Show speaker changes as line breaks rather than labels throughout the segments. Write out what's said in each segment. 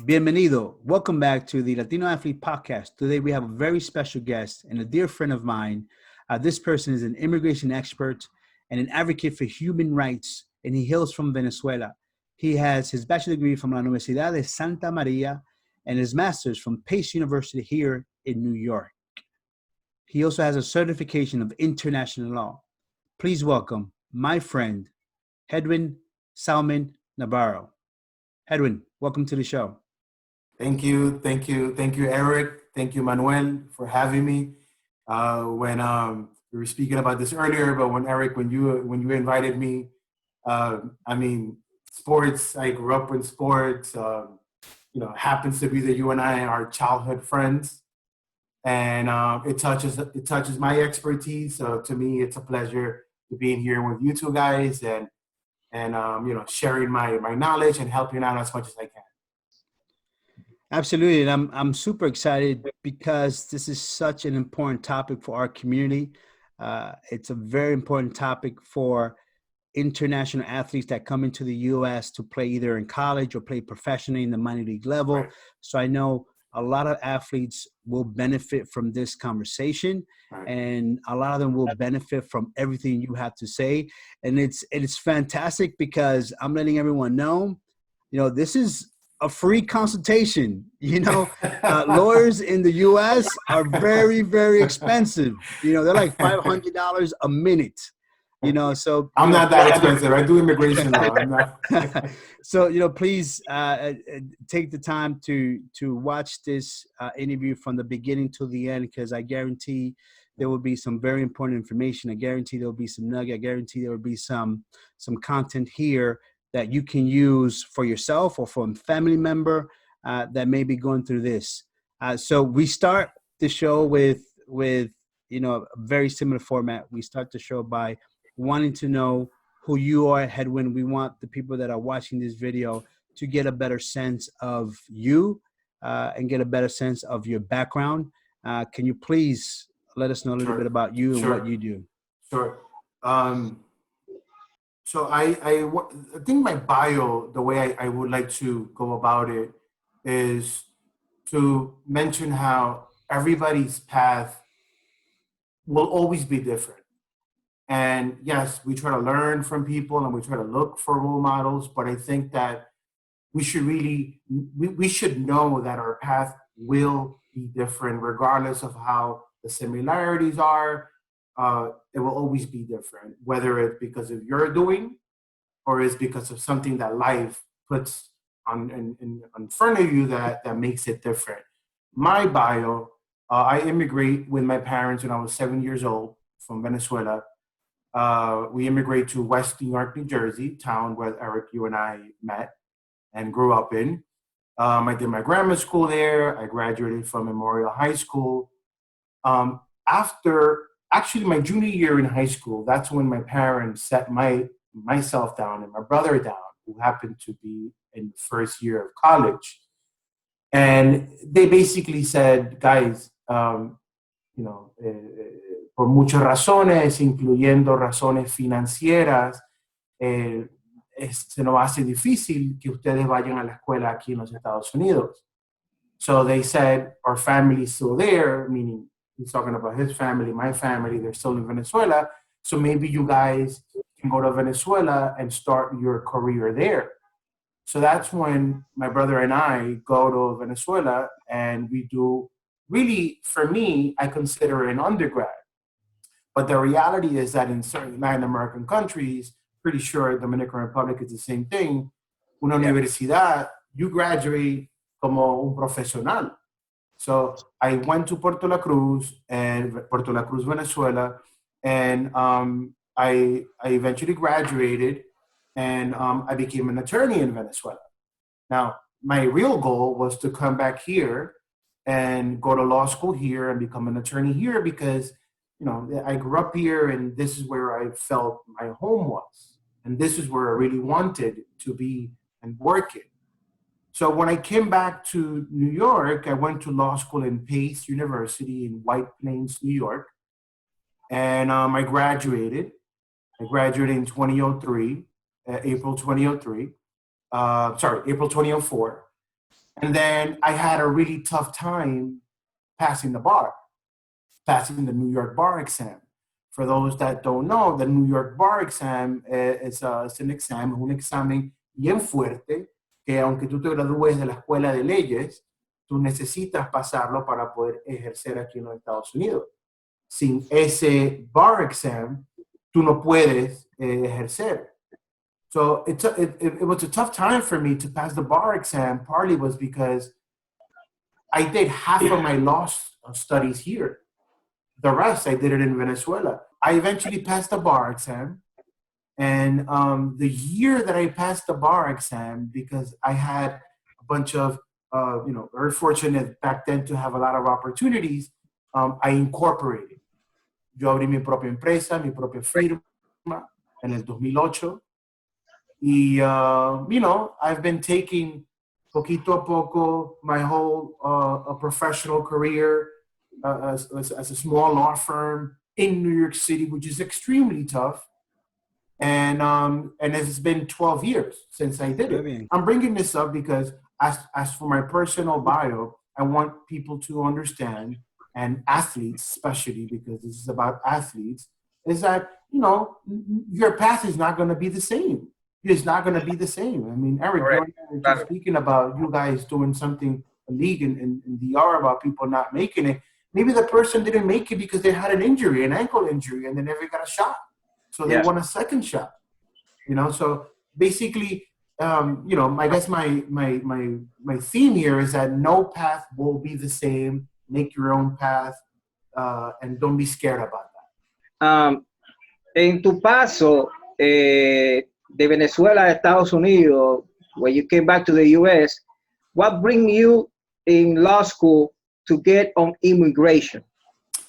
Bienvenido. Welcome back to the Latino Athlete Podcast. Today we have a very special guest and a dear friend of mine. This person is an immigration expert and an advocate for human rights, and he hails from Venezuela. He has his bachelor's degree from La Universidad de Santa Maria and his master's from Pace University here in New York. He also has a certification of international law. Please welcome my friend, Hedwin Salmen-Navarro. Hedwin, welcome to the show.
Thank you, Eric. Thank you, Manuel, for having me. When we were speaking about this earlier, but when you invited me, sports. I grew up in sports. Happens to be that you and I are childhood friends, and it touches my expertise. So to me, it's a pleasure to be in here with you two guys and sharing my knowledge and helping out as much as I can.
Absolutely, and I'm super excited because this is such an important topic for our community. It's a very important topic for international athletes that come into the U.S. to play either in college or play professionally in the minor league level.
Right.
So I know a lot of athletes will benefit from this conversation,
Right.
and a lot of them will benefit from everything you have to say. And it's fantastic because I'm letting everyone know, this is a free consultation. Lawyers in the U.S. are very, very expensive. They're like $500 a minute. So
I'm not that expensive. I do immigration law. I'm not.
So please take the time to watch this interview from the beginning to the end, because I guarantee there will be some very important information. I guarantee there will be some nugget. I guarantee there will be some content here that you can use for yourself or for a family member that may be going through this. So we start the show with a very similar format. We start the show by wanting to know who you are, Hedwin. We want the people that are watching this video to get a better sense of you and get a better sense of your background. Can you please let us know a little bit about you and what you do?
Sure. So I think my bio, the way I would like to go about it is to mention how everybody's path will always be different. And yes, we try to learn from people and we try to look for role models, but I think that we should know that our path will be different regardless of how the similarities are. It will always be different, whether it's because of your doing or it's because of something that life puts in front of you that makes it different. My bio, I immigrate with my parents when I was 7 years old from Venezuela. We immigrated to West New York, New Jersey, town where Eric, you and I met and grew up in. I did my grammar school there. I graduated from Memorial High School. After my junior year in high school, that's when my parents set myself down and my brother down, who happened to be in the first year of college. And they basically said, guys, por muchas razones, incluyendo razones financieras, se nos hace difícil que ustedes vayan a la escuela aquí en los Estados Unidos. So they said, our family's still there, meaning he's talking about his family, my family, they're still in Venezuela. So maybe you guys can go to Venezuela and start your career there. So that's when my brother and I go to Venezuela, and we do, really, for me, I consider it an undergrad. But the reality is that in certain Latin American countries, pretty sure Dominican Republic is the same thing, una universidad, you graduate como un profesional. So I went to Puerto La Cruz, Venezuela, and I eventually graduated, and I became an attorney in Venezuela. Now, my real goal was to come back here and go to law school here and become an attorney here because, I grew up here and this is where I felt my home was. And this is where I really wanted to be and work in. So when I came back to New York, I went to law school in Pace University in White Plains, New York. And I graduated. I graduated in 2003, April 2004. And then I had a really tough time passing the New York bar exam. For those that don't know, the New York bar exam es un examen bien fuerte, que aunque tú te gradúes de la escuela de leyes, tú necesitas pasarlo para poder ejercer aquí en los Estados Unidos. Sin ese bar exam, tú no puedes ejercer. So it was a tough time for me to pass the bar exam. Partly was because I did half of my law studies here. The rest, I did it in Venezuela. I eventually passed the bar exam. And the year that I passed the bar exam, because I had a bunch of, very fortunate back then to have a lot of opportunities, I incorporated. Yo abrí mi propia empresa, mi propia firma en el 2008. Y, I've been taking poquito a poco my whole a professional career as a small law firm in New York City, which is extremely tough. And it's been 12 years since I did it. I'm bringing this up because as for my personal bio, I want people to understand, and athletes especially, because this is about athletes, is that, your path is not going to be the same. It's not going to be the same. I mean, Eric, you're speaking about you guys doing something, a league in DR about people not making it. Maybe the person didn't make it because they had an injury, an ankle injury, and they never got a shot. So they want a second shot, So basically, I guess my theme here is that no path will be the same. Make your own path, and don't be scared about that.
En tu paso de Venezuela a Estados Unidos, when you came back to the U.S., what bring you in law school to get on immigration?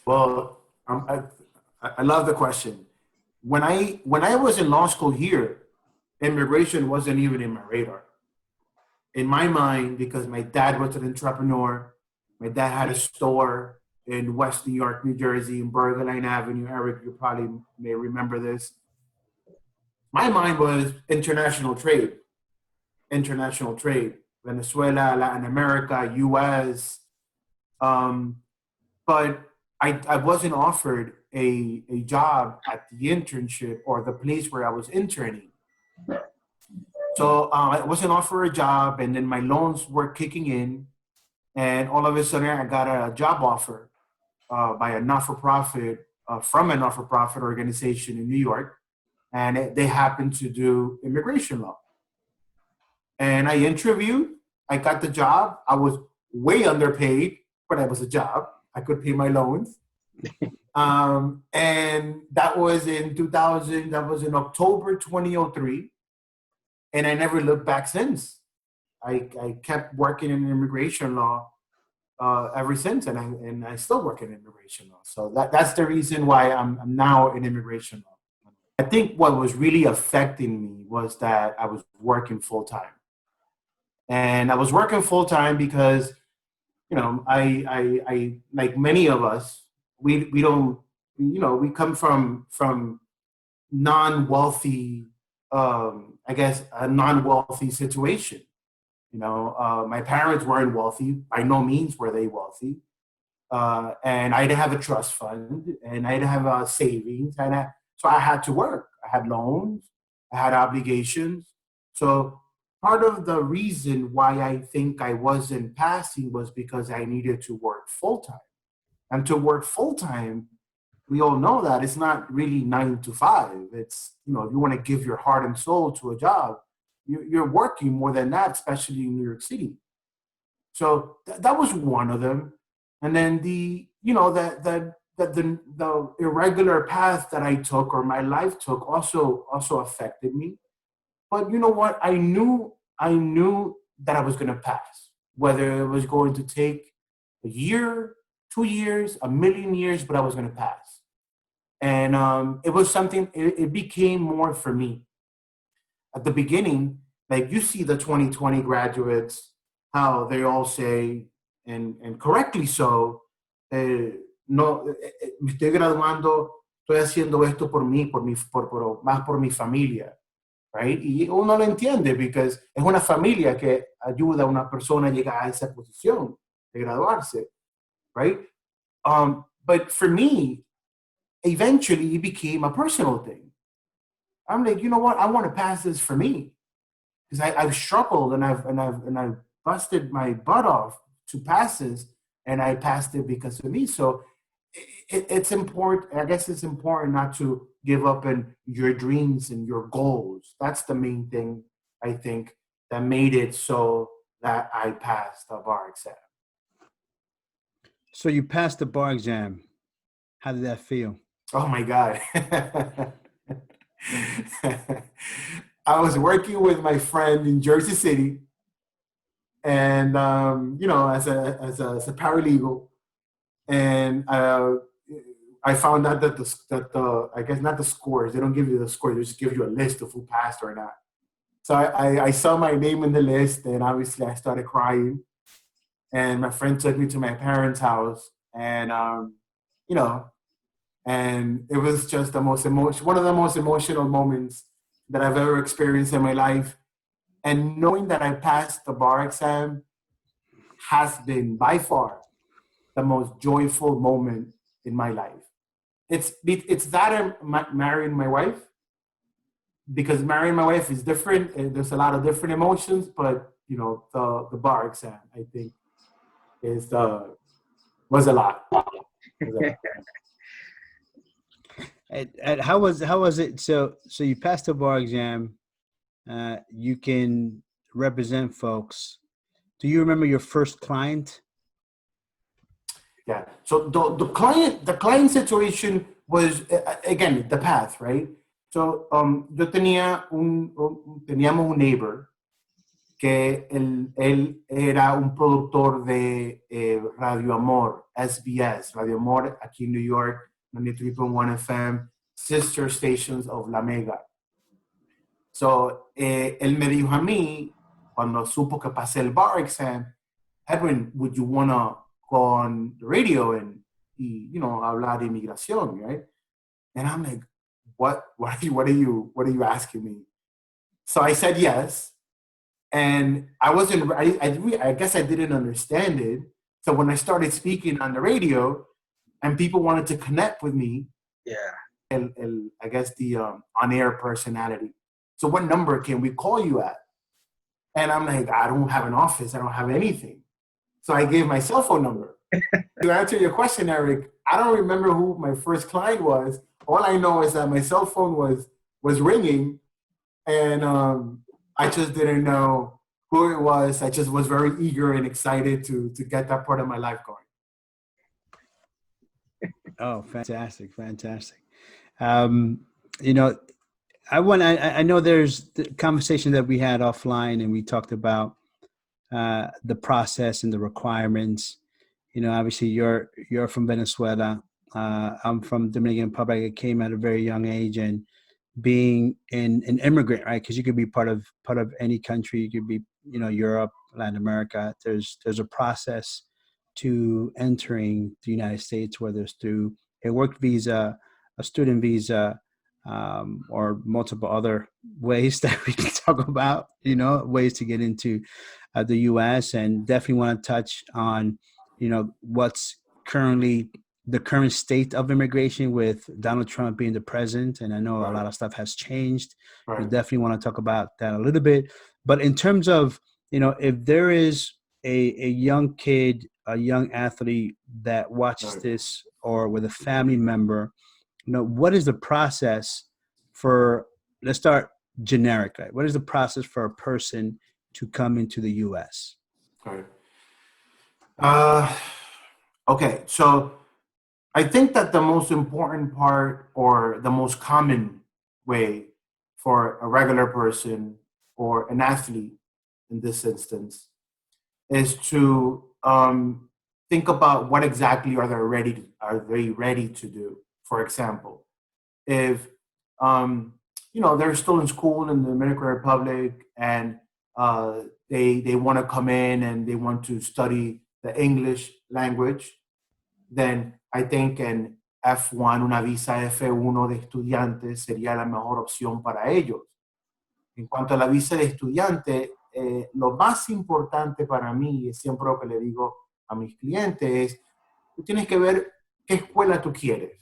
Well, I love the question. When I was in law school here, immigration wasn't even in my radar. In my mind, because my dad was an entrepreneur, my dad had a store in West New York, New Jersey, in Burger Line Avenue. Eric, you probably may remember this. My mind was international trade, Venezuela, Latin America, U.S. But I wasn't offered a job at the internship or the place where I was interning. So I wasn't offered a job, and then my loans were kicking in, and all of a sudden I got a job offer by a not-for-profit, from a not-for-profit organization in New York, and they happened to do immigration law. And I interviewed, I got the job. I was way underpaid, but it was a job. I could pay my loans. And that was in 2000, that was in October 2003. And I never looked back since. I kept working in immigration law ever since, and I still work in immigration law. So that's the reason why I'm now in immigration law. I think what was really affecting me was that I was working full-time. And I was working full-time because, I like many of us, we don't, we come from non-wealthy, I guess, a non-wealthy situation. My parents weren't wealthy. By no means were they wealthy. And I didn't have a trust fund, and I didn't have a savings. So I had to work. I had loans. I had obligations. So part of the reason why I think I wasn't passing was because I needed to work full-time. And to work full-time, we all know that it's not really 9 to 5. It's, if you want to give your heart and soul to a job, you're working more than that, especially in New York City. So that was one of them. And then the irregular path that I took, or my life took, also affected me. But you know what? I knew that I was going to pass, whether it was going to take a year, 2 years, a million years, but I was going to pass. And it was something, it became more for me. At the beginning, like you see the 2020 graduates, how they all say, and correctly so, no, me estoy graduando, estoy haciendo esto por mí, más por mi familia. right? Y uno lo entiende because es una familia que ayuda a una persona a llegar a esa posición de graduarse, right? But for me, eventually it became a personal thing. I'm like, you know what? I want to pass this for me because I've struggled and I've busted my butt off to pass this, and I passed it because of me. So it's important. I guess it's important not to give up on your dreams and your goals. That's the main thing, I think, that made it so that I passed the bar exam.
So you passed the bar exam. How did that feel?
Oh my God. I was working with my friend in Jersey City, and you know, as a paralegal, and I found out that the I guess not the scores. They don't give you the scores. They just give you a list of who passed or not. So I saw my name in the list, and obviously I started crying. And my friend took me to my parents' house, and you know, and it was just one of the most emotional moments that I've ever experienced in my life. And knowing that I passed the bar exam has been by far the most joyful moment in my life. It's that I'm marrying my wife, because marrying my wife is different, and there's a lot of different emotions. But you know, the bar exam, I think, was a lot.
And how was it? So you passed the bar exam. You can represent folks. Do you remember your first client?
Yeah. So the client situation was again the path, right? So yo teníamos un neighbor que él era un productor de Radio Amor, SBS, Radio Amor aquí en New York, 93.1 FM, sister stations of La Mega. So él me dijo a mí, cuando supo que pasé el bar exam, Hedwin, would you want to go on the radio and you know, hablar de inmigración, right? And I'm like, what are you asking me? So I said yes. And I guess I didn't understand it. So when I started speaking on the radio and people wanted to connect with me, I guess the on-air personality. So what number can we call you at? And I'm like, I don't have an office. I don't have anything. So I gave my cell phone number. To answer your question, Eric, I don't remember who my first client was. All I know is that my cell phone was ringing, and I just didn't know who it was. I just was very eager and excited to get that part of my life going.
Oh, fantastic. You know, I know there's the conversation that we had offline, and we talked about the process and the requirements. You know, obviously you're from Venezuela. I'm from Dominican Republic. I came at a very young age, and being an immigrant, right? Because you could be part of any country. You could be, you know, Europe, Latin America. There's a process to entering the United States, whether it's through a work visa, a student visa, or multiple other ways that we can talk about, you know, ways to get into the U.S. And definitely want to touch on, you know, what's currently the current state of immigration with Donald Trump being the president. And I know a lot of stuff has changed.
Right.
We definitely want to talk about that a little bit. But in terms of, you know, if there is a young kid, a young athlete that watches this, or with a family member, you know, what is the process for, let's start generic, right? What is the process for a person to come into the U.S.?
Okay, so I think that the most important part, or the most common way for a regular person or an athlete in this instance, is to think about what exactly are they ready to do. For example, if you know, they're still in school in the Dominican Republic, and they want to come in and they want to study the English language, then I think an F1, una visa F1 de estudiantes sería la mejor opción para ellos. En cuanto a la visa de estudiante, lo más importante para mí, y siempre lo que le digo a mis clientes, es tú tienes que ver qué escuela tú quieres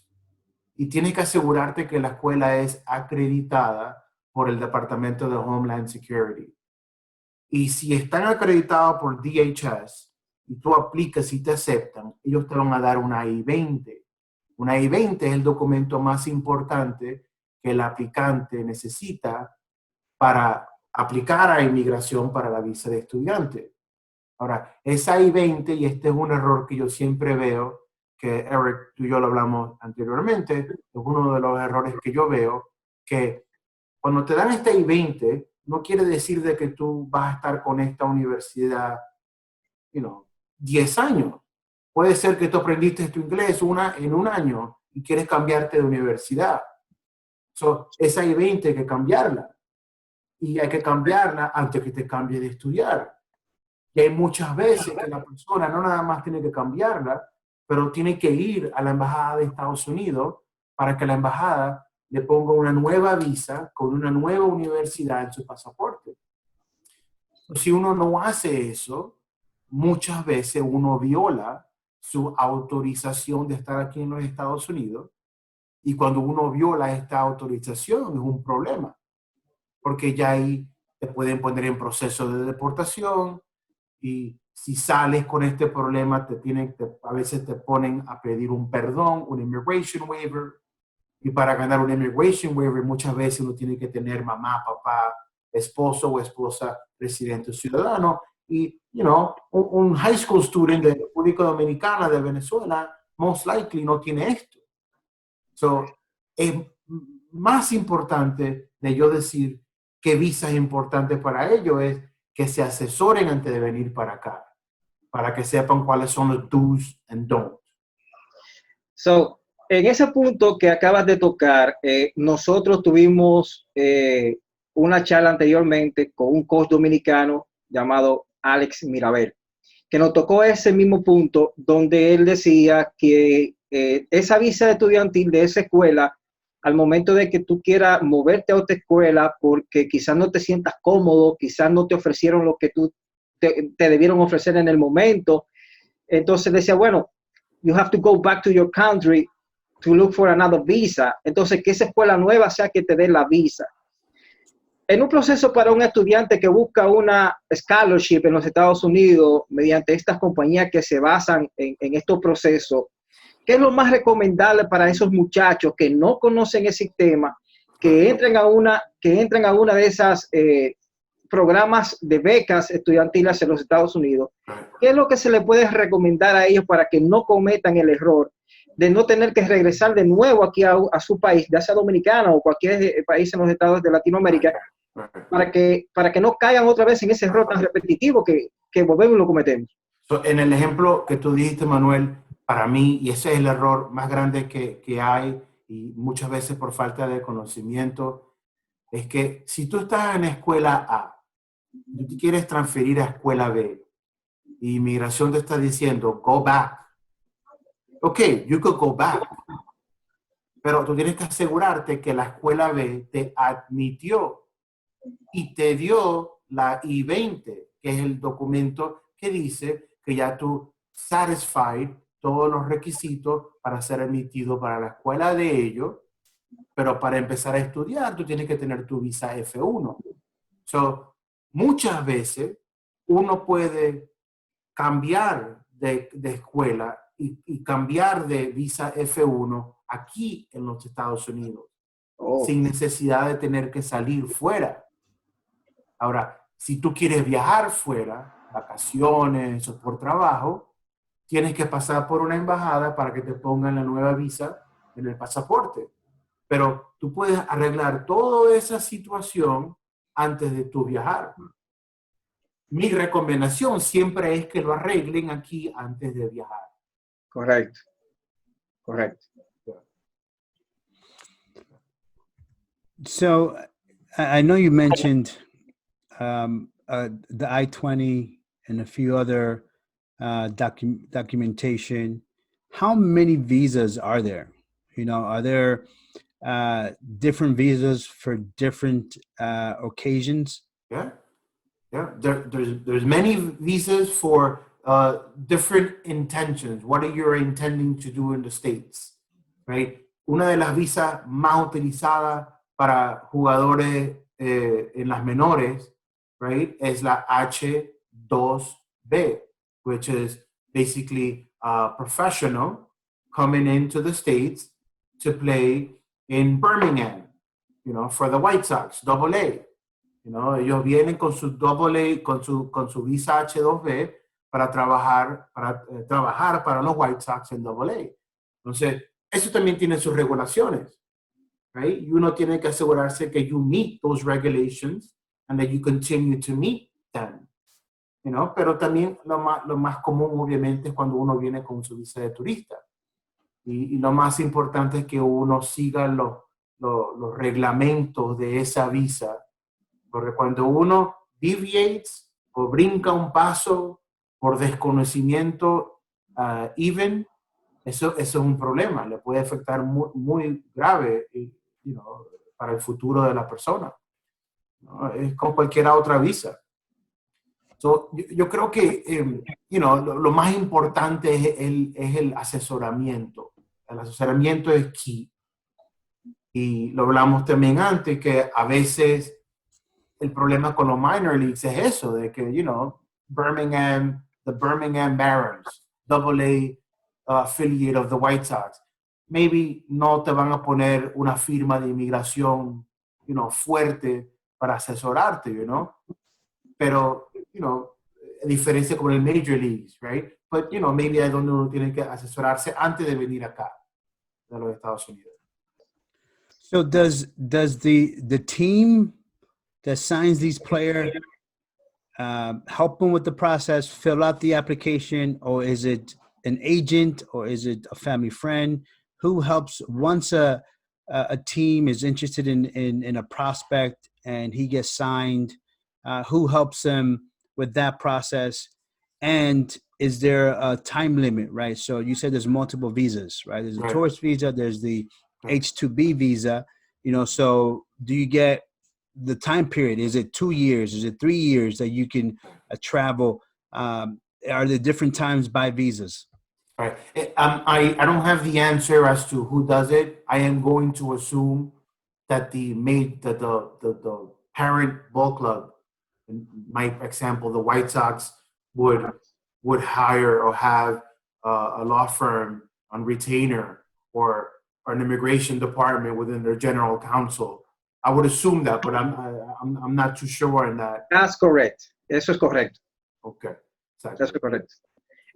y tienes que asegurarte que la escuela es acreditada por el Departamento de Homeland Security. Y si están acreditados por DHS y tú aplicas y te aceptan, ellos te van a dar una I-20. Una I-20 es el documento más importante que el aplicante necesita para aplicar a inmigración para la visa de estudiante. Ahora, esa I-20, y este es un error que yo siempre veo, que Eric, tú y yo lo hablamos anteriormente, es uno de los errores que yo veo, que cuando te dan esta I-20, no quiere decir de que tú vas a estar con esta universidad, 10 años. Puede ser que tú aprendiste tu inglés en un año y quieres cambiarte de universidad. Esa I-20 hay que cambiarla. Y hay que cambiarla antes que te cambie de estudiar. Y hay muchas veces que la persona no nada más tiene que cambiarla, pero tiene que ir a la embajada de Estados Unidos para que la embajada le ponga una nueva visa con una nueva universidad en su pasaporte. Si uno no hace eso, muchas veces uno viola su autorización de estar aquí en los Estados Unidos, y cuando uno viola esta autorización es un problema, porque ya ahí te pueden poner en proceso de deportación, y si sales con este problema a veces te ponen a pedir un perdón, un immigration waiver, y para ganar un immigration waiver muchas veces uno tiene que tener mamá, papá, esposo o esposa residente o ciudadano, y un high school student de República Dominicana, de Venezuela, most likely no tiene esto. Es más importante de yo decir qué visa es importante para ellos, es que se asesoren antes de venir para acá, para que sepan cuáles son los do's and don'ts.
En ese punto que acabas de tocar, nosotros tuvimos una charla anteriormente con un coach dominicano llamado Alex Mirabel, que nos tocó ese mismo punto donde él decía que esa visa estudiantil de esa escuela, al momento de que tú quieras moverte a otra escuela porque quizás no te sientas cómodo, quizás no te ofrecieron lo que te debieron ofrecer en el momento, entonces decía, bueno, you have to go back to your country to look for another visa. Entonces, que esa escuela nueva sea que te dé la visa. En un proceso para un estudiante que busca una scholarship en los Estados Unidos mediante estas compañías que se basan en estos procesos, ¿qué es lo más recomendable para esos muchachos que no conocen el sistema, que entren a una de esas programas de becas estudiantiles en los Estados Unidos? ¿Qué es lo que se le puede recomendar a ellos para que no cometan el error de no tener que regresar de nuevo aquí a su país, ya sea dominicano o cualquier país en los estados de Latinoamérica, para que no caigan otra vez en ese error tan repetitivo que volvemos y lo cometemos?
En el ejemplo que tú dijiste, Manuel, para mí, y ese es el error más grande que hay, y muchas veces por falta de conocimiento, es que si tú estás en escuela A y tú quieres transferir a escuela B, y inmigración te está diciendo, go back. Ok, you could go back. Pero tú tienes que asegurarte que la escuela B te admitió y te dio la I-20, que es el documento que dice que ya tú satisfied todos los requisitos para ser admitido para la escuela de ellos, pero para empezar a estudiar tú tienes que tener tu visa F1. Muchas veces uno puede cambiar de escuela y cambiar de visa F1 aquí en los Estados Unidos, sin necesidad de tener que salir fuera. Ahora, si tú quieres viajar fuera, vacaciones o por trabajo, tienes que pasar por una embajada para que te pongan la nueva visa en el pasaporte. Pero tú puedes arreglar toda esa situación antes de tú viajar. Mi recomendación siempre es que lo arreglen aquí antes de viajar.
Correcto.
So I know you mentioned the I-20 and a few other documentation. How many visas are there? Are there different visas for different occasions?
Yeah. There's many visas for different intentions. What are you intending to do in the States, right? Una de las visas más utilizadas para jugadores en las menores, right, es la H2B, which is basically a professional coming into the States to play in Birmingham, for the White Sox, AA. Ellos vienen con su AA, con su visa H2B para trabajar para los White Sox en AA. Entonces, eso también tiene sus regulaciones, right? Y uno tiene que asegurarse que you meet those regulations and that you continue to meet them, Pero también lo más común, obviamente, es cuando uno viene con su visa de turista. Y lo más importante es que uno siga los reglamentos de esa visa, porque cuando uno deviates o brinca un paso por desconocimiento, eso es un problema, le puede afectar muy, muy grave para el futuro de la persona. Es como cualquier otra visa. So, yo creo que lo más importante es el asesoramiento. El asesoramiento es key. Y lo hablamos también antes, que a veces el problema con los minor leagues es eso, de que, the Birmingham Barons, AA affiliate of the White Sox, maybe no te van a poner una firma de inmigración, fuerte para asesorarte, Pero, a diferencia con el Major Leagues, right? But, maybe es donde uno tiene que asesorarse antes de venir acá, de los Estados Unidos.
So does the team that signs these players help them with the process, fill out the application, or is it an agent, or is it a family friend? Who helps once a team is interested in a prospect and he gets signed? Who helps them with that process? And is there a time limit, right? So you said there's multiple visas, right? There's a tourist visa, there's the H-2B visa, so do you get the time period? Is it 2 years? Is it 3 years that you can travel? Are there different times by visas?
Right. I don't have the answer as to who does it. I am going to assume that the parent ball club, in my example, the White Sox would hire or have a law firm on retainer or an immigration department within their general counsel. I would assume that, but I'm not too sure on that.
That's correct. Eso es correcto.
Okay.
Exactly. Eso es correcto.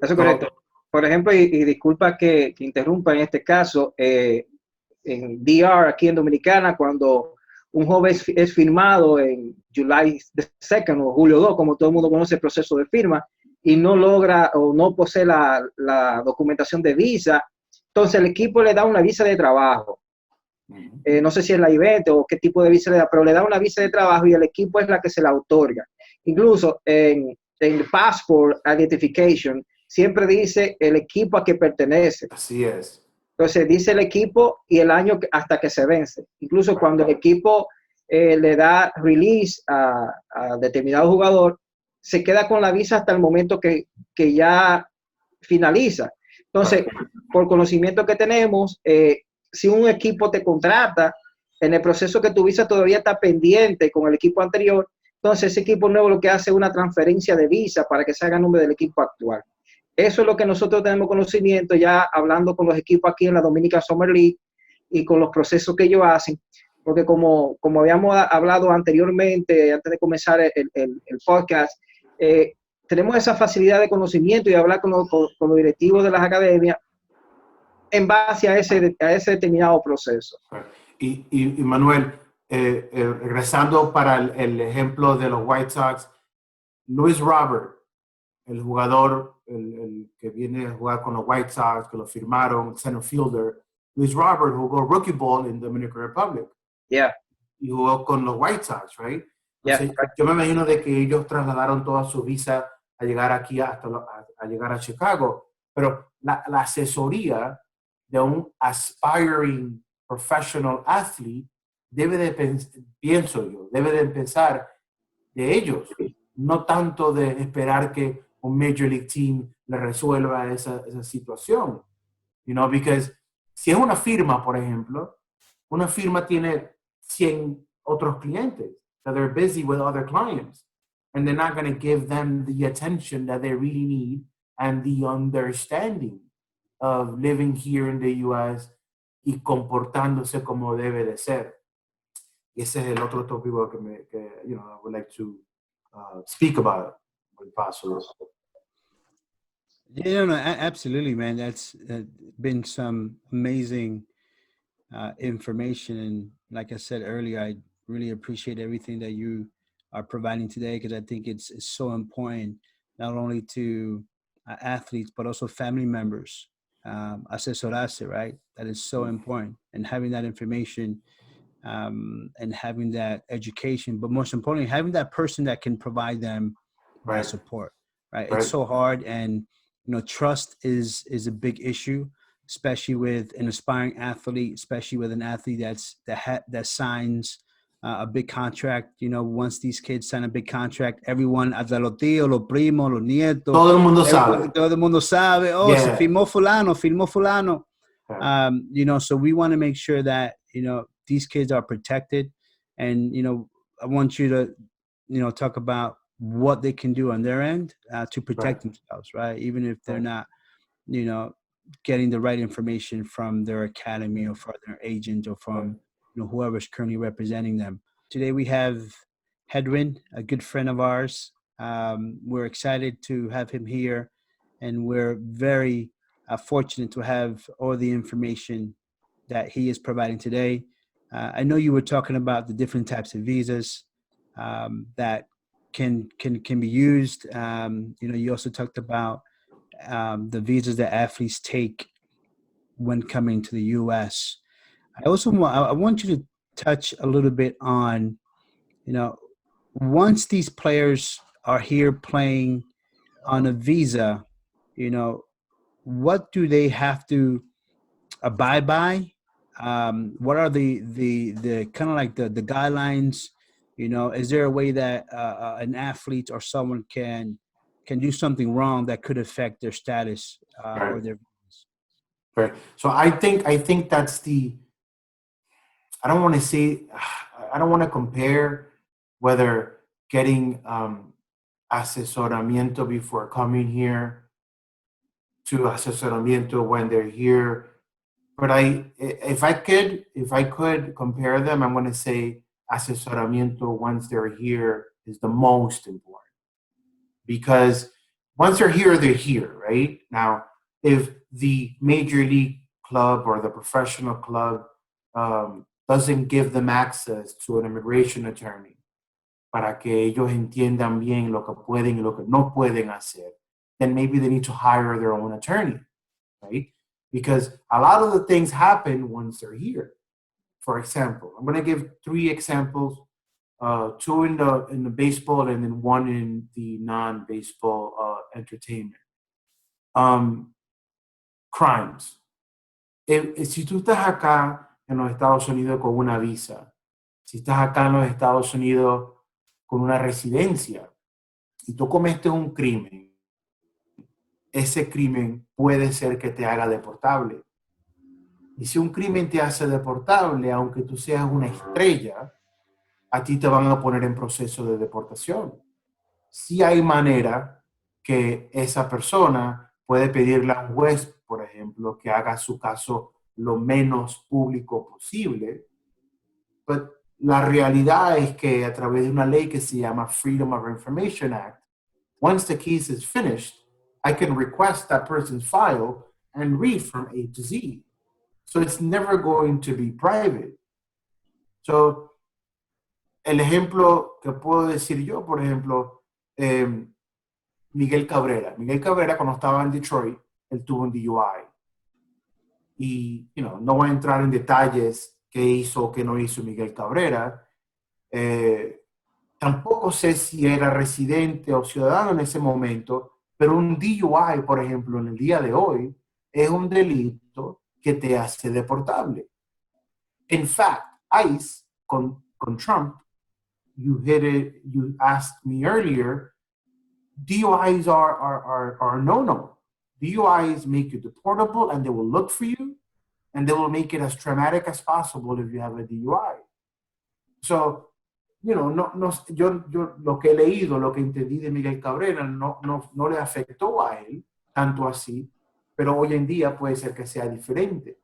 Eso es correcto. Por ejemplo, y disculpa que interrumpa en este caso, en DR, aquí en Dominicana, cuando un joven es firmado en July 2nd o Julio 2, como todo el mundo conoce el proceso de firma, y no logra o no posee la documentación de visa, entonces el equipo le da una visa de trabajo. No sé si es la I-20 o qué tipo de visa le da, pero le da una visa de trabajo y el equipo es la que se la otorga. Incluso en el Passport Identification siempre dice el equipo a que pertenece.
Así es.
Entonces dice el equipo y el año hasta que se vence. Incluso cuando el equipo le da release a determinado jugador, se queda con la visa hasta el momento que ya finaliza. Entonces, por conocimiento que tenemos, si un equipo te contrata, en el proceso que tu visa todavía está pendiente con el equipo anterior, entonces ese equipo nuevo lo que hace es una transferencia de visa para que se haga nombre del equipo actual. Eso es lo que nosotros tenemos conocimiento ya hablando con los equipos aquí en la Dominican Summer League y con los procesos que ellos hacen, porque como habíamos hablado anteriormente, antes de comenzar el podcast, tenemos esa facilidad de conocimiento y hablar con los directivos de las academias en base a ese determinado proceso.
Y Manuel, regresando para el ejemplo de los White Sox, Luis Robert, el jugador el que viene a jugar con los White Sox, que lo firmaron, center fielder, Luis Robert jugó rookie ball en Dominican Republic.
Yeah.
Y jugó con los White Sox, right?
Yeah.
Yo me imagino de que ellos trasladaron toda su visa a llegar aquí a llegar a Chicago, pero la asesoría de un aspiring professional athlete debe de pienso yo, debe de empezar de ellos, no tanto de esperar que un Major League Team le resuelva esa situación. You know, because si es una firma, por ejemplo, una firma tiene 100 otros clientes, that they're busy with other clients, and they're not going to give them the attention that they really need and the understanding of living here in the U.S. y comportándose como debe de ser. Y ese es el otro tópico que you know, I would like to speak about when possible.
Yeah, no, absolutely, man. That's been some amazing information. And like I said earlier, I really appreciate everything that you are providing today, because I think it's so important, not only to athletes, but also family members. Asesorarse, right? That is so important. And having that information and having that education, but most importantly, having that person that can provide them
Right.
that support, right? It's so hard. And, you know, trust is a big issue, especially with an aspiring athlete, especially with an athlete that signs a big contract. You know, once these kids sign a big contract, everyone, hasta los tíos, los primos, los nietos,
todo el mundo sabe.
Todo el mundo sabe. Oh, se firmó fulano. You know, so we want to make sure that, you know, these kids are protected. And, you know, I want you to, you know, talk about what they can do on their end to protect themselves, right? Even if they're not, you know, getting the right information from their academy or from their agent or from, you know, whoever's currently representing them. Today we have Hedwin, a good friend of ours. We're excited to have him here, and we're very fortunate to have all the information that he is providing today. I know you were talking about the different types of visas that can be used. You know, you also talked about the visas that athletes take when coming to the U.S. I want you to touch a little bit on, you know, once these players are here playing on a visa, you know, what do they have to abide by? What are the kind of like the guidelines? You know, is there a way that an athlete or someone can do something wrong that could affect their status or their visas?
Right. So I think that's I don't want to compare whether getting asesoramiento before coming here to asesoramiento when they're here. But if I could compare them, I'm going to say asesoramiento once they're here is the most important. Because once they're here, right? Now, if the major league club or the professional club doesn't give them access to an immigration attorney para que ellos entiendan bien lo que pueden y lo que no pueden hacer, then maybe they need to hire their own attorney, right? Because a lot of the things happen once they're here. For example, I'm going to give 3 examples, 2 in the baseball and then 1 in the non-baseball entertainment. Crimes. Si tú estás acá en los Estados Unidos con una visa, si estás acá en los Estados Unidos con una residencia y tú cometes un crimen, ese crimen puede ser que te haga deportable. Y si un crimen te hace deportable, aunque tú seas una estrella, a ti te van a poner en proceso de deportación. Sí hay manera que esa persona puede pedirle a un juez, por ejemplo, que haga su caso lo menos público posible. Pero la realidad es que a través de una ley que se llama Freedom of Information Act, once the case is finished, I can request that person's file and read from A to Z. So it's never going to be private. So, el ejemplo que puedo decir yo, por ejemplo, Miguel Cabrera. Miguel Cabrera, cuando estaba en Detroit, él tuvo un DUI. Y, no voy a entrar en detalles qué hizo o qué no hizo Miguel Cabrera. Tampoco sé si era residente o ciudadano en ese momento, pero un DUI, por ejemplo, en el día de hoy, es un delito que te hace deportable. In fact, ICE, con Trump, you hit it, you asked me earlier, DUIs are no-no. DUIs make you deportable, and they will look for you, and they will make it as traumatic as possible if you have a DUI. So, you know, yo lo que he leído, lo que entendí de Miguel Cabrera, no le afectó a él tanto así, pero hoy en día puede ser que sea diferente.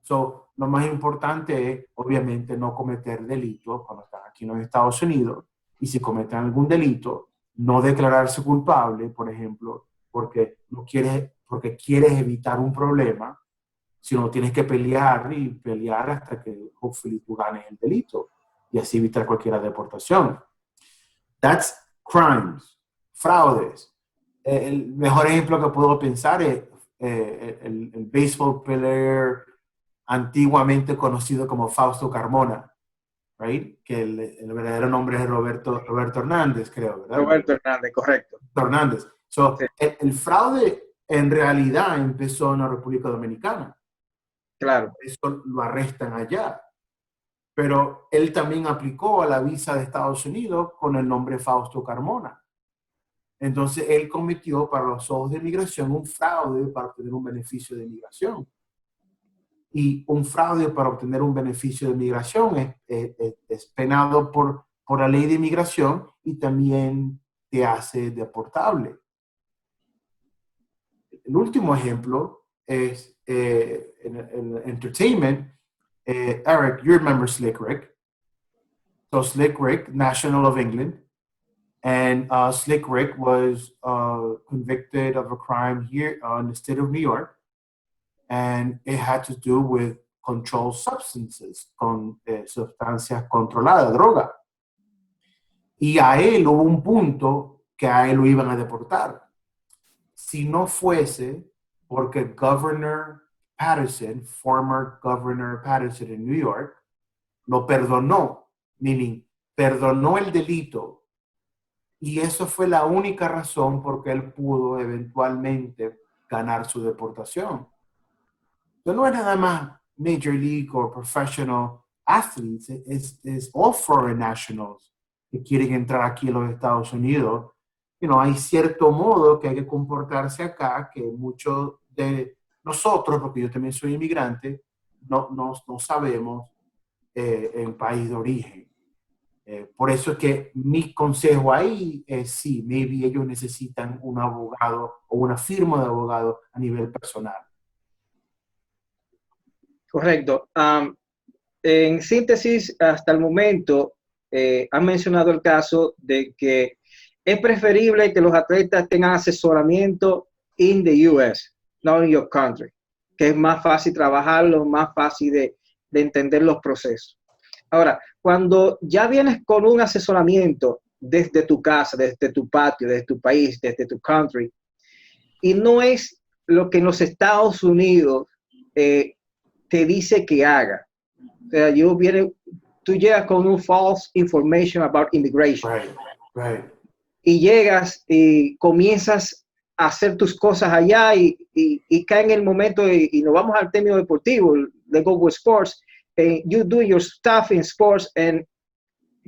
So, lo más importante es, obviamente, no cometer delitos cuando están aquí en los Estados Unidos, y si cometen algún delito, no declararse culpable, por ejemplo, porque quieres evitar un problema, sino tienes que pelear hasta que, hopefully, tú ganes el delito y así evitar cualquier deportación. That's crimes, fraudes. El mejor ejemplo que puedo pensar es el baseball player antiguamente conocido como Fausto Carmona, right? Que el verdadero nombre es Roberto Hernández, creo, ¿verdad?
Roberto Hernández, correcto.
Hernández. So,
Sí.
el fraude en realidad empezó en la República Dominicana.
Claro.
Eso lo arrestan allá. Pero él también aplicó a la visa de Estados Unidos con el nombre Fausto Carmona. Entonces, él cometió para los ojos de inmigración un fraude para obtener un beneficio de inmigración. Y un fraude para obtener un beneficio de inmigración es penado por la ley de inmigración y también te hace deportable. El último ejemplo es en entertainment. Eric, you remember Slick Rick. So Slick Rick, National of England. And Slick Rick was convicted of a crime here in the state of New York. And it had to do with controlled substances, con sustancias controladas, droga. Y a él hubo un punto que a él lo iban a deportar. Si no fuese porque Governor Patterson, former Governor Patterson en New York, lo perdonó, meaning perdonó el delito. Y eso fue la única razón por que él pudo eventualmente ganar su deportación. No es nada más Major League o Professional Athletes, es all foreign nationals que quieren entrar aquí a los Estados Unidos. You know, hay cierto modo que hay que comportarse acá que muchos de nosotros, porque yo también soy inmigrante, no sabemos el país de origen. Por eso es que mi consejo ahí es sí, maybe ellos necesitan un abogado o una firma de abogado a nivel personal.
Correcto. En síntesis, hasta el momento, han mencionado el caso de que es preferible que los atletas tengan asesoramiento in the US, not in your country, que es más fácil trabajarlo, más fácil de entender los procesos. Ahora, cuando ya vienes con un asesoramiento desde tu casa, desde tu patio, desde tu país, desde tu country, y no es lo que en los Estados Unidos te dice que haga. O sea, tú llegas con un false information about immigration.
Right.
Y llegas y comienzas a hacer tus cosas allá y cae en el momento y nos vamos al término deportivo, let's go with sports, and you do your stuff in sports and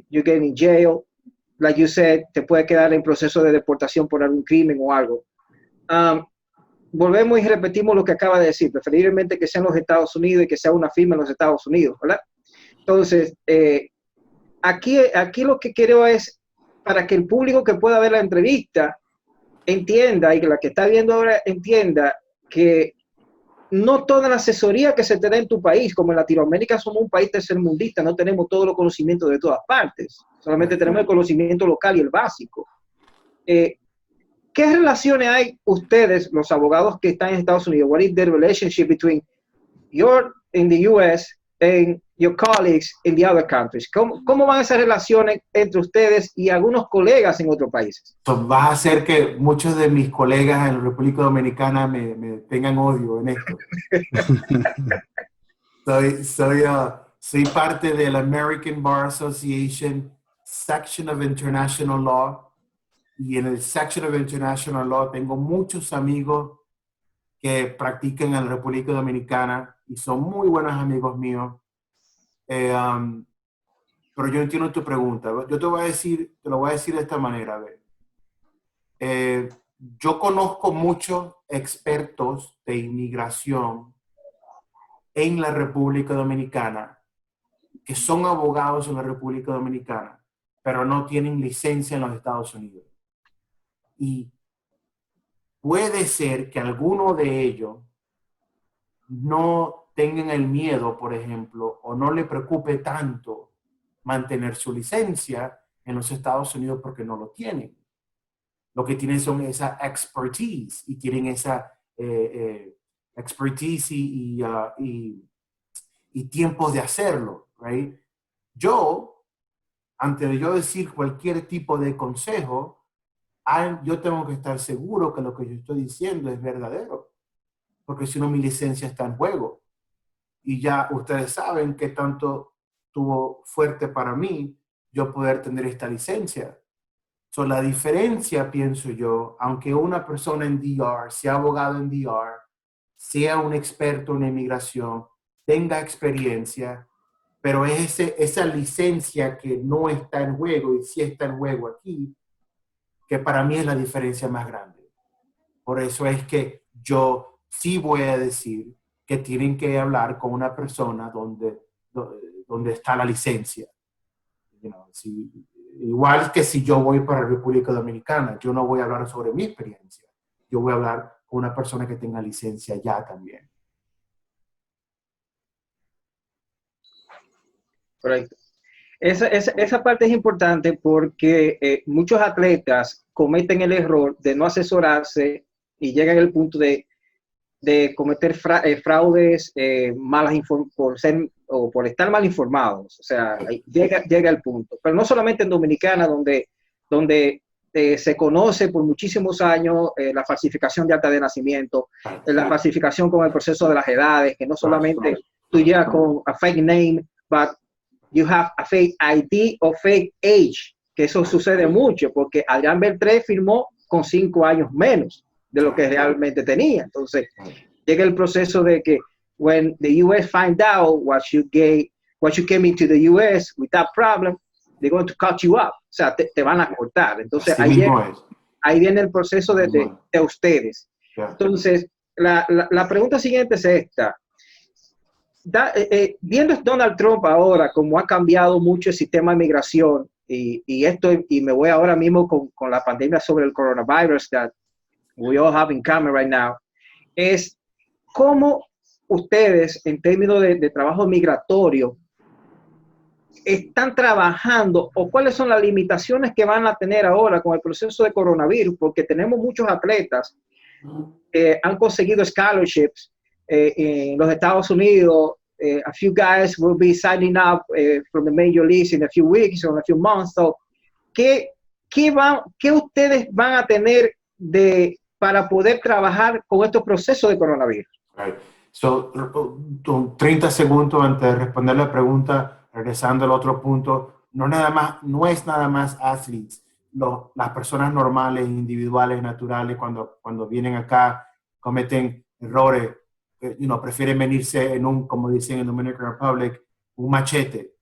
you get in jail, like you said, te puede quedar en proceso de deportación por algún crimen o algo. Volvemos y repetimos lo que acaba de decir, preferiblemente que sea en los Estados Unidos y que sea una firma en los Estados Unidos, ¿verdad? Entonces, aquí lo que quiero es para que el público que pueda ver la entrevista entienda y que la que está viendo ahora entienda que no toda la asesoría que se te da en tu país, como en Latinoamérica somos un país tercermundista, no tenemos todos los conocimientos de todas partes, solamente tenemos el conocimiento local y el básico. ¿Qué relaciones hay ustedes, los abogados que están en Estados Unidos? What is the relationship between you're in the US and your colleagues in the other countries? ¿Cómo van esas relaciones entre ustedes y algunos colegas en otros países?
Vas a hacer que muchos de mis colegas en la República Dominicana me tengan odio en esto. Soy parte del American Bar Association Section of International Law. Y en el Section of International Law tengo muchos amigos que practican en la República Dominicana y son muy buenos amigos míos. Pero yo entiendo tu pregunta. Yo te lo voy a decir de esta manera. A ver. Yo conozco muchos expertos de inmigración en la República Dominicana que son abogados en la República Dominicana, pero no tienen licencia en los Estados Unidos. Y puede ser que alguno de ellos no tengan el miedo, por ejemplo, o no le preocupe tanto mantener su licencia en los Estados Unidos porque no lo tienen. Lo que tienen son esa expertise y tienen esa expertise y tiempos de hacerlo, right? Yo, antes de yo decir cualquier tipo de consejo, yo tengo que estar seguro que lo que yo estoy diciendo es verdadero, porque si no mi licencia está en juego. Y ya ustedes saben qué tanto tuvo fuerte para mí yo poder tener esta licencia. So, la diferencia, pienso yo, aunque una persona en DR, sea abogado en DR, sea un experto en inmigración, tenga experiencia, pero es esa licencia que no está en juego y sí está en juego aquí, que para mí es la diferencia más grande. Por eso es que yo sí voy a decir que tienen que hablar con una persona donde está la licencia. Igual que si yo voy para la República Dominicana, yo no voy a hablar sobre mi experiencia. Yo voy a hablar con una persona que tenga licencia ya también.
Correcto. Esa parte es importante porque muchos atletas cometen el error de no asesorarse y llegan al punto de cometer fraudes por estar mal informados. O sea, llega el punto. Pero no solamente en Dominicana, donde se conoce por muchísimos años la falsificación de acta de nacimiento, la falsificación con el proceso de las edades, que no solamente tú llegas con a fake name, but you have a fake ID o fake age, que eso sucede mucho, porque Adrián Beltré firmó con 5 años menos de lo que realmente tenía. Entonces, llega el proceso de que when the US find out what you came into the US without problem, they're going to cut you up. O sea, te van a cortar. Entonces, ahí viene el proceso de ustedes. Entonces, la pregunta siguiente es esta. Viendo Donald Trump ahora, como ha cambiado mucho el sistema de migración, y me voy ahora mismo con la pandemia sobre el coronavirus that we all have in common right now, es cómo ustedes, en términos de trabajo migratorio, están trabajando o cuáles son las limitaciones que van a tener ahora con el proceso de coronavirus, porque tenemos muchos atletas que han conseguido scholarships en los Estados Unidos. A few guys will be signing up from the major leagues in a few weeks or in a few months. So, ¿qué ustedes van a tener para poder trabajar con estos procesos de coronavirus?
Right. So, 30 segundos antes de responder la pregunta, regresando al otro punto, no es nada más athletes. Las personas normales, individuales, naturales, cuando vienen acá, cometen errores. Prefieren venirse como dicen en Dominican Republic, un machete,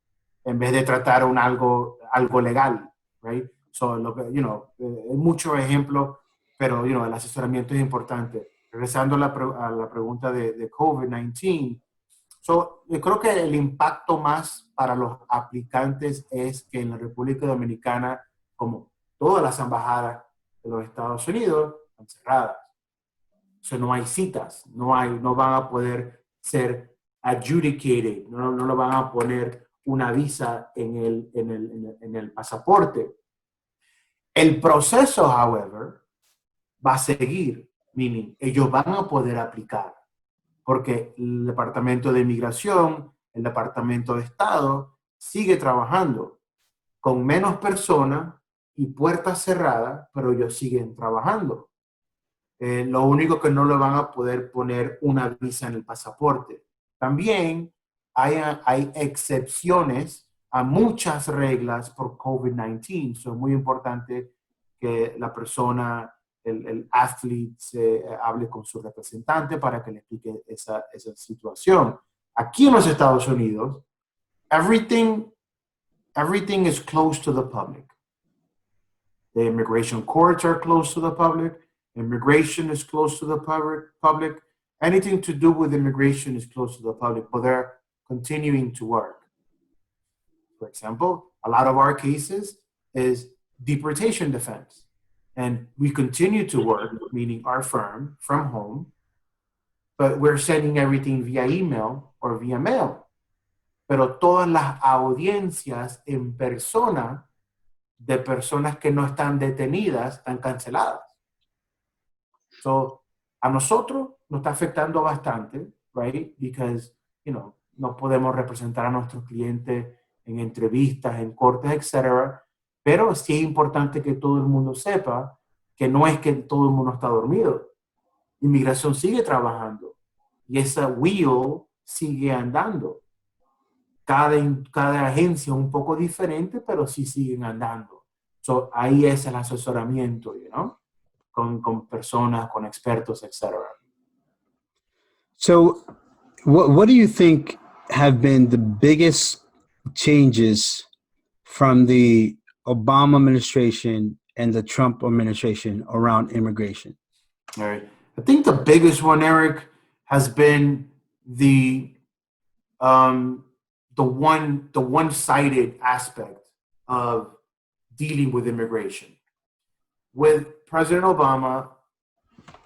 en vez de tratar algo legal, right? So, hay muchos ejemplos, pero, el asesoramiento es importante. Regresando a la pregunta de COVID-19, yo creo que el impacto más para los aplicantes es que en la República Dominicana, como todas las embajadas de los Estados Unidos, están cerradas. No hay citas, no van a poder ser adjudicated, no lo van a poner una visa en el pasaporte. El proceso, however, va a seguir, meaning ellos van a poder aplicar, porque el Departamento de Inmigración, el Departamento de Estado, sigue trabajando con menos personas y puertas cerradas, pero ellos siguen trabajando. Lo único que no le van a poder poner una visa en el pasaporte. También hay excepciones a muchas reglas por COVID-19. Es muy importante que la persona, el athlete, hable con su representante para que le explique esa situación. Aquí en los Estados Unidos, everything is closed to the public. The immigration courts are closed to the public. Immigration is closed to the public. Anything to do with immigration is closed to the public, but they're continuing to work. For example, a lot of our cases is deportation defense. And we continue to work, meaning our firm, from home, but we're sending everything via email or via mail. Pero todas las audiencias en persona de personas que no están detenidas están canceladas. So, a nosotros nos está afectando bastante, right? Because, no podemos representar a nuestros clientes en entrevistas, en cortes, etc. Pero sí es importante que todo el mundo sepa que no es que todo el mundo está dormido. Inmigración sigue trabajando y esa wheel sigue andando. Cada agencia es un poco diferente, pero sí siguen andando. So, ahí es el asesoramiento, con personas, con expertos, etc.
So what do you think have been the biggest changes from the Obama administration and the Trump administration around immigration?
All right. I think the biggest one, Eric, has been the one-sided aspect of dealing with immigration. With President Obama,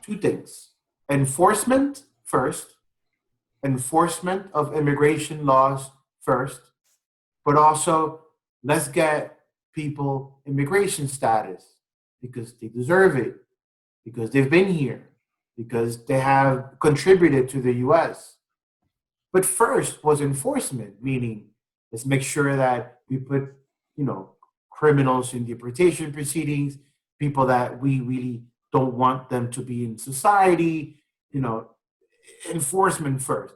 two things: enforcement first, enforcement of immigration laws first, but also let's get people immigration status because they deserve it, because they've been here, because they have contributed to the U.S. But first was enforcement, meaning let's make sure that we put, criminals in deportation proceedings, people that we really don't want them to be in society, enforcement first.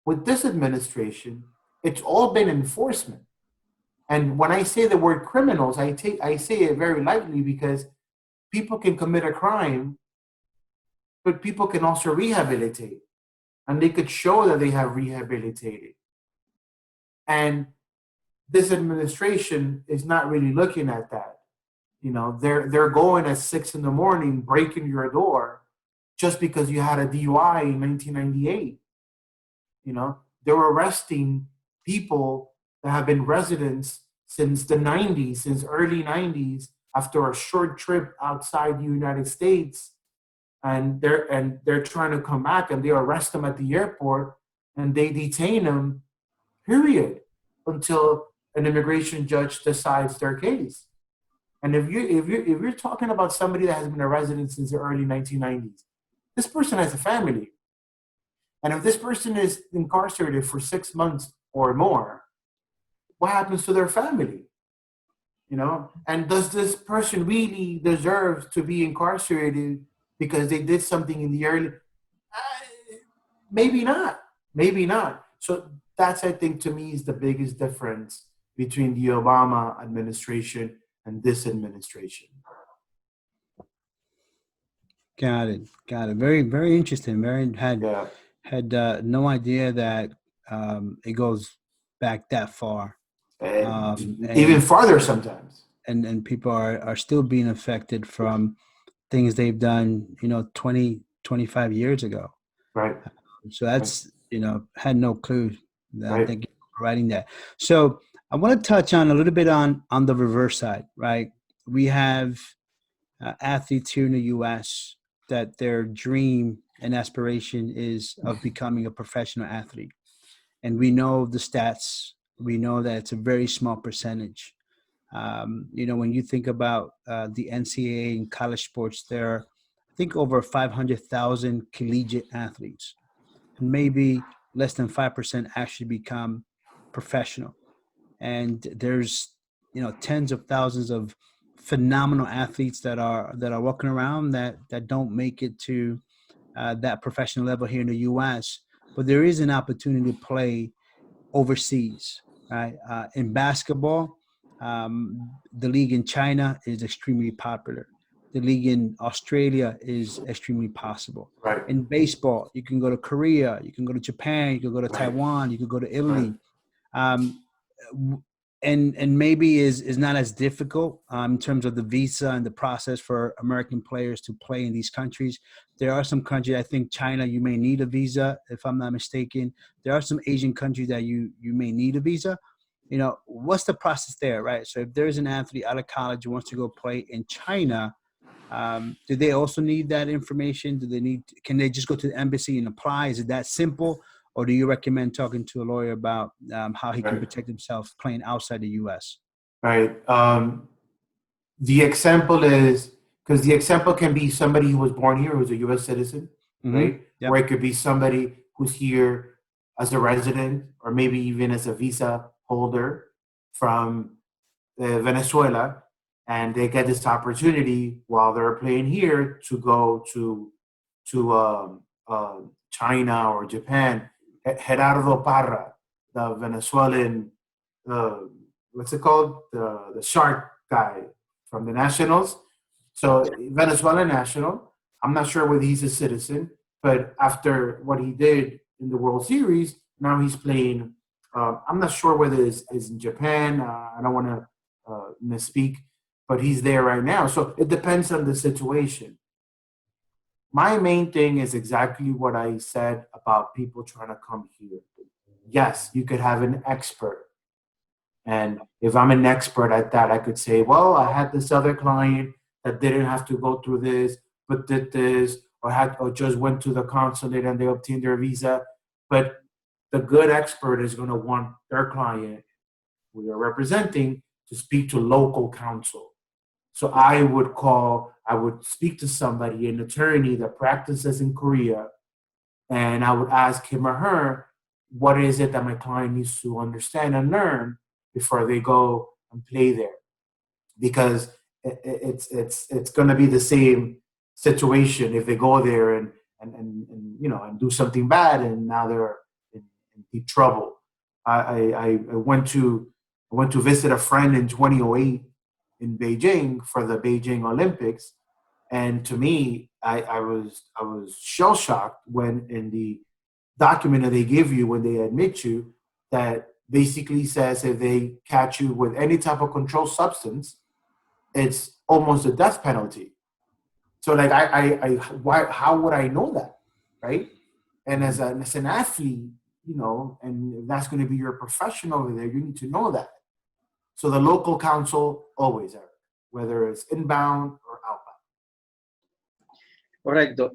With this administration, it's all been enforcement. And when I say the word criminals, I say it very lightly because people can commit a crime, but people can also rehabilitate. And they could show that they have rehabilitated. And this administration is not really looking at that. They're going at 6 a.m, breaking your door just because you had a DUI in 1998. They were arresting people that have been residents since the 90s, since early 90s, after a short trip outside the United States. And they're trying to come back, and they arrest them at the airport and they detain them, period, until an immigration judge decides their case. And if you're talking about somebody that has been a resident since the early 1990s, this person has a family. And if this person is incarcerated for 6 months or more, what happens to their family? And does this person really deserve to be incarcerated because they did something in the early? Maybe not. Maybe not. So that's, I think, to me, is the biggest difference between the Obama administration and this administration.
Got it. Very, very interesting. Had no idea that it goes back that far.
And even farther sometimes.
And people are still being affected from things they've done, 20, 25 years ago.
Right.
So that's, had no clue.
Right.
Thank you for writing that. So I want to touch on a little bit on the reverse side, right? We have athletes here in the U.S. that their dream and aspiration is of becoming a professional athlete. And we know the stats. We know that it's a very small percentage. When you think about the NCAA and college sports, there are, I think, over 500,000 collegiate athletes. And maybe less than 5% actually become professional. And there's, tens of thousands of phenomenal athletes that are walking around that don't make it to that professional level here in the U.S. But there is an opportunity to play overseas, right? In basketball, the league in China is extremely popular. The league in Australia is extremely possible.
Right.
In baseball, you can go to Korea, you can go to Japan, you can go to Taiwan, you can go to Italy. and maybe is not as difficult in terms of the visa and the process for American players to play in these countries. There are some countries, I think China, you may need a visa, if I'm not mistaken. There are some Asian countries that you may need a visa. You know, what's the process there, right? So if there's an athlete out of college who wants to go play in China, do they also need that information? Can they just go to the embassy and apply? Is it that simple? Or do you recommend talking to a lawyer about how he can protect himself playing outside the U.S.?
Right. The example is, because the example can be somebody who was born here, who's a U.S. citizen, right? Yep. Or it could be somebody who's here as a resident, or maybe even as a visa holder from Venezuela, and they get this opportunity while they're playing here to go to China or Japan. Gerardo Parra, the Venezuelan, what's it called? The shark guy from the Nationals. So Venezuelan national. I'm not sure whether he's a citizen, but after what he did in the World Series, now he's playing. I'm not sure whether it's in Japan. I don't want to misspeak, but he's there right now. So it depends on the situation. My main thing is exactly what I said about people trying to come here. Yes, you could have an expert. And if I'm an expert at that, I could say, well, I had this other client that didn't have to go through this, but did this, or just went to the consulate and they obtained their visa. But the good expert is going to want their client, who they're representing, to speak to local counsel. So I would speak to somebody, an attorney that practices in Korea, and I would ask him or her, what is it that my client needs to understand and learn before they go and play there? Because it's going to be the same situation if they go there and do something bad, and now they're in deep trouble. I went to visit a friend in 2008 in Beijing for the Beijing Olympics, and to me, I was shell shocked when in the document that they give you when they admit you, that basically says if they catch you with any type of controlled substance, it's almost a death penalty. So like how would I know that, right? And as an athlete, and that's going to be your profession over there, you need to know that. So the local counsel always, Eric, whether it's inbound or outbound.
Correcto.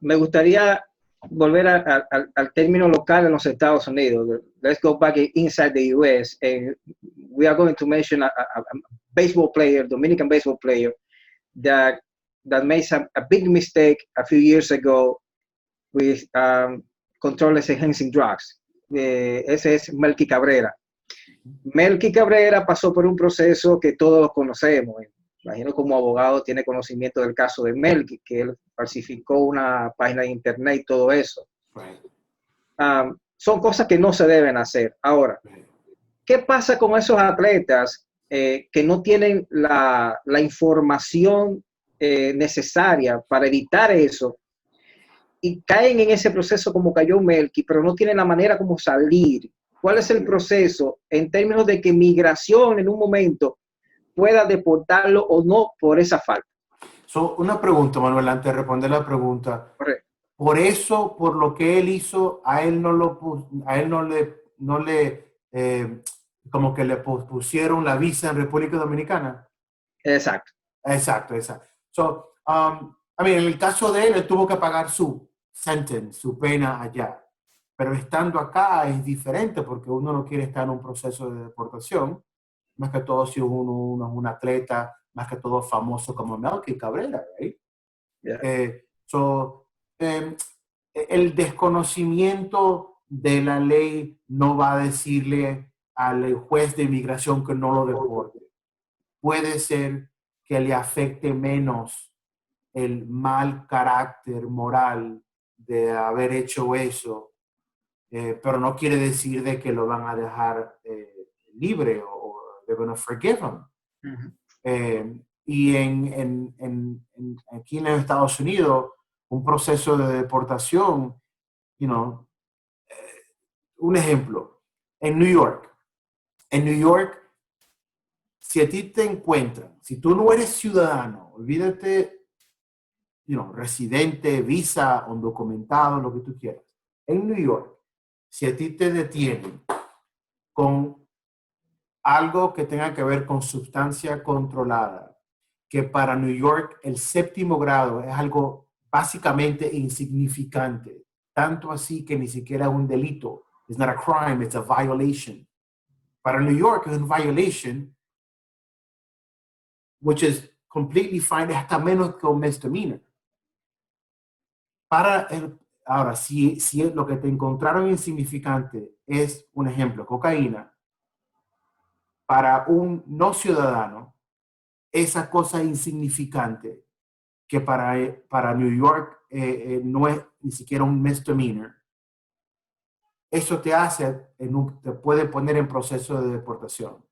Me gustaría volver al término local en los Estados Unidos. Let's go back inside the U.S. And we are going to mention a baseball player, Dominican baseball player, that made a big mistake a few years ago with controlled enhancing drugs. Ese es Melky Cabrera. Melky Cabrera pasó por un proceso que todos conocemos. Imagino como abogado tiene conocimiento del caso de Melky, que él falsificó una página de internet y todo eso. Son cosas que no se deben hacer. Ahora, ¿qué pasa con esos atletas que no tienen la información necesaria para evitar eso y caen en ese proceso como cayó Melky, pero no tienen la manera como salir? ¿Cuál es el proceso en términos de que migración en un momento pueda deportarlo o no por esa falta?
Una pregunta, Manuel, antes de responder la pregunta.
Correcto.
Por eso, por lo que él hizo, a él no le como que le pusieron la visa en República Dominicana.
Exacto.
So, en el caso de él tuvo que pagar su sentence, su pena allá. Pero estando acá es diferente porque uno no quiere estar en un proceso de deportación, más que todo si uno es un atleta, más que todo famoso como Melky Cabrera, right?
Yeah.
El desconocimiento de la ley no va a decirle al juez de inmigración que no lo deporte. Puede ser que le afecte menos el mal carácter moral de haber hecho eso, pero no quiere decir de que lo van a dejar libre o they're going to forgive him. Uh-huh. Y aquí en los Estados Unidos, un proceso de deportación, un ejemplo, en New York, En New York, si a ti te encuentran, si tú no eres ciudadano, olvídate, residente, visa, undocumentado, lo que tú quieras. En New York, si a ti te detienen con algo que tenga que ver con sustancia controlada, que para New York el 7º grado es algo básicamente insignificante, tanto así que ni siquiera es un delito. It's not a crime, it's a violation. Para New York es un violation, which is completely fine, hasta menos que un misdemeanor. Ahora, si lo que te encontraron insignificante es, un ejemplo, cocaína, para un no ciudadano, esa cosa insignificante que para New York no es ni siquiera un misdemeanor, eso te puede poner en proceso de deportación.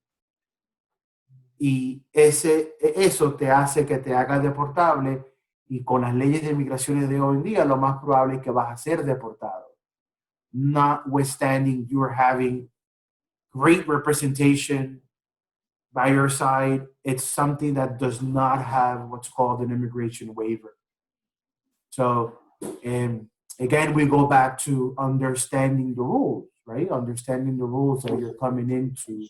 Y eso te hace que te hagas deportable, y con las leyes de migraciones de hoy en día, lo más probable es que vas a ser deportado. Notwithstanding you're having great representation by your side, it's something that does not have what's called an immigration waiver. So, again, we go back to understanding the rules, right? Understanding the rules that you're coming into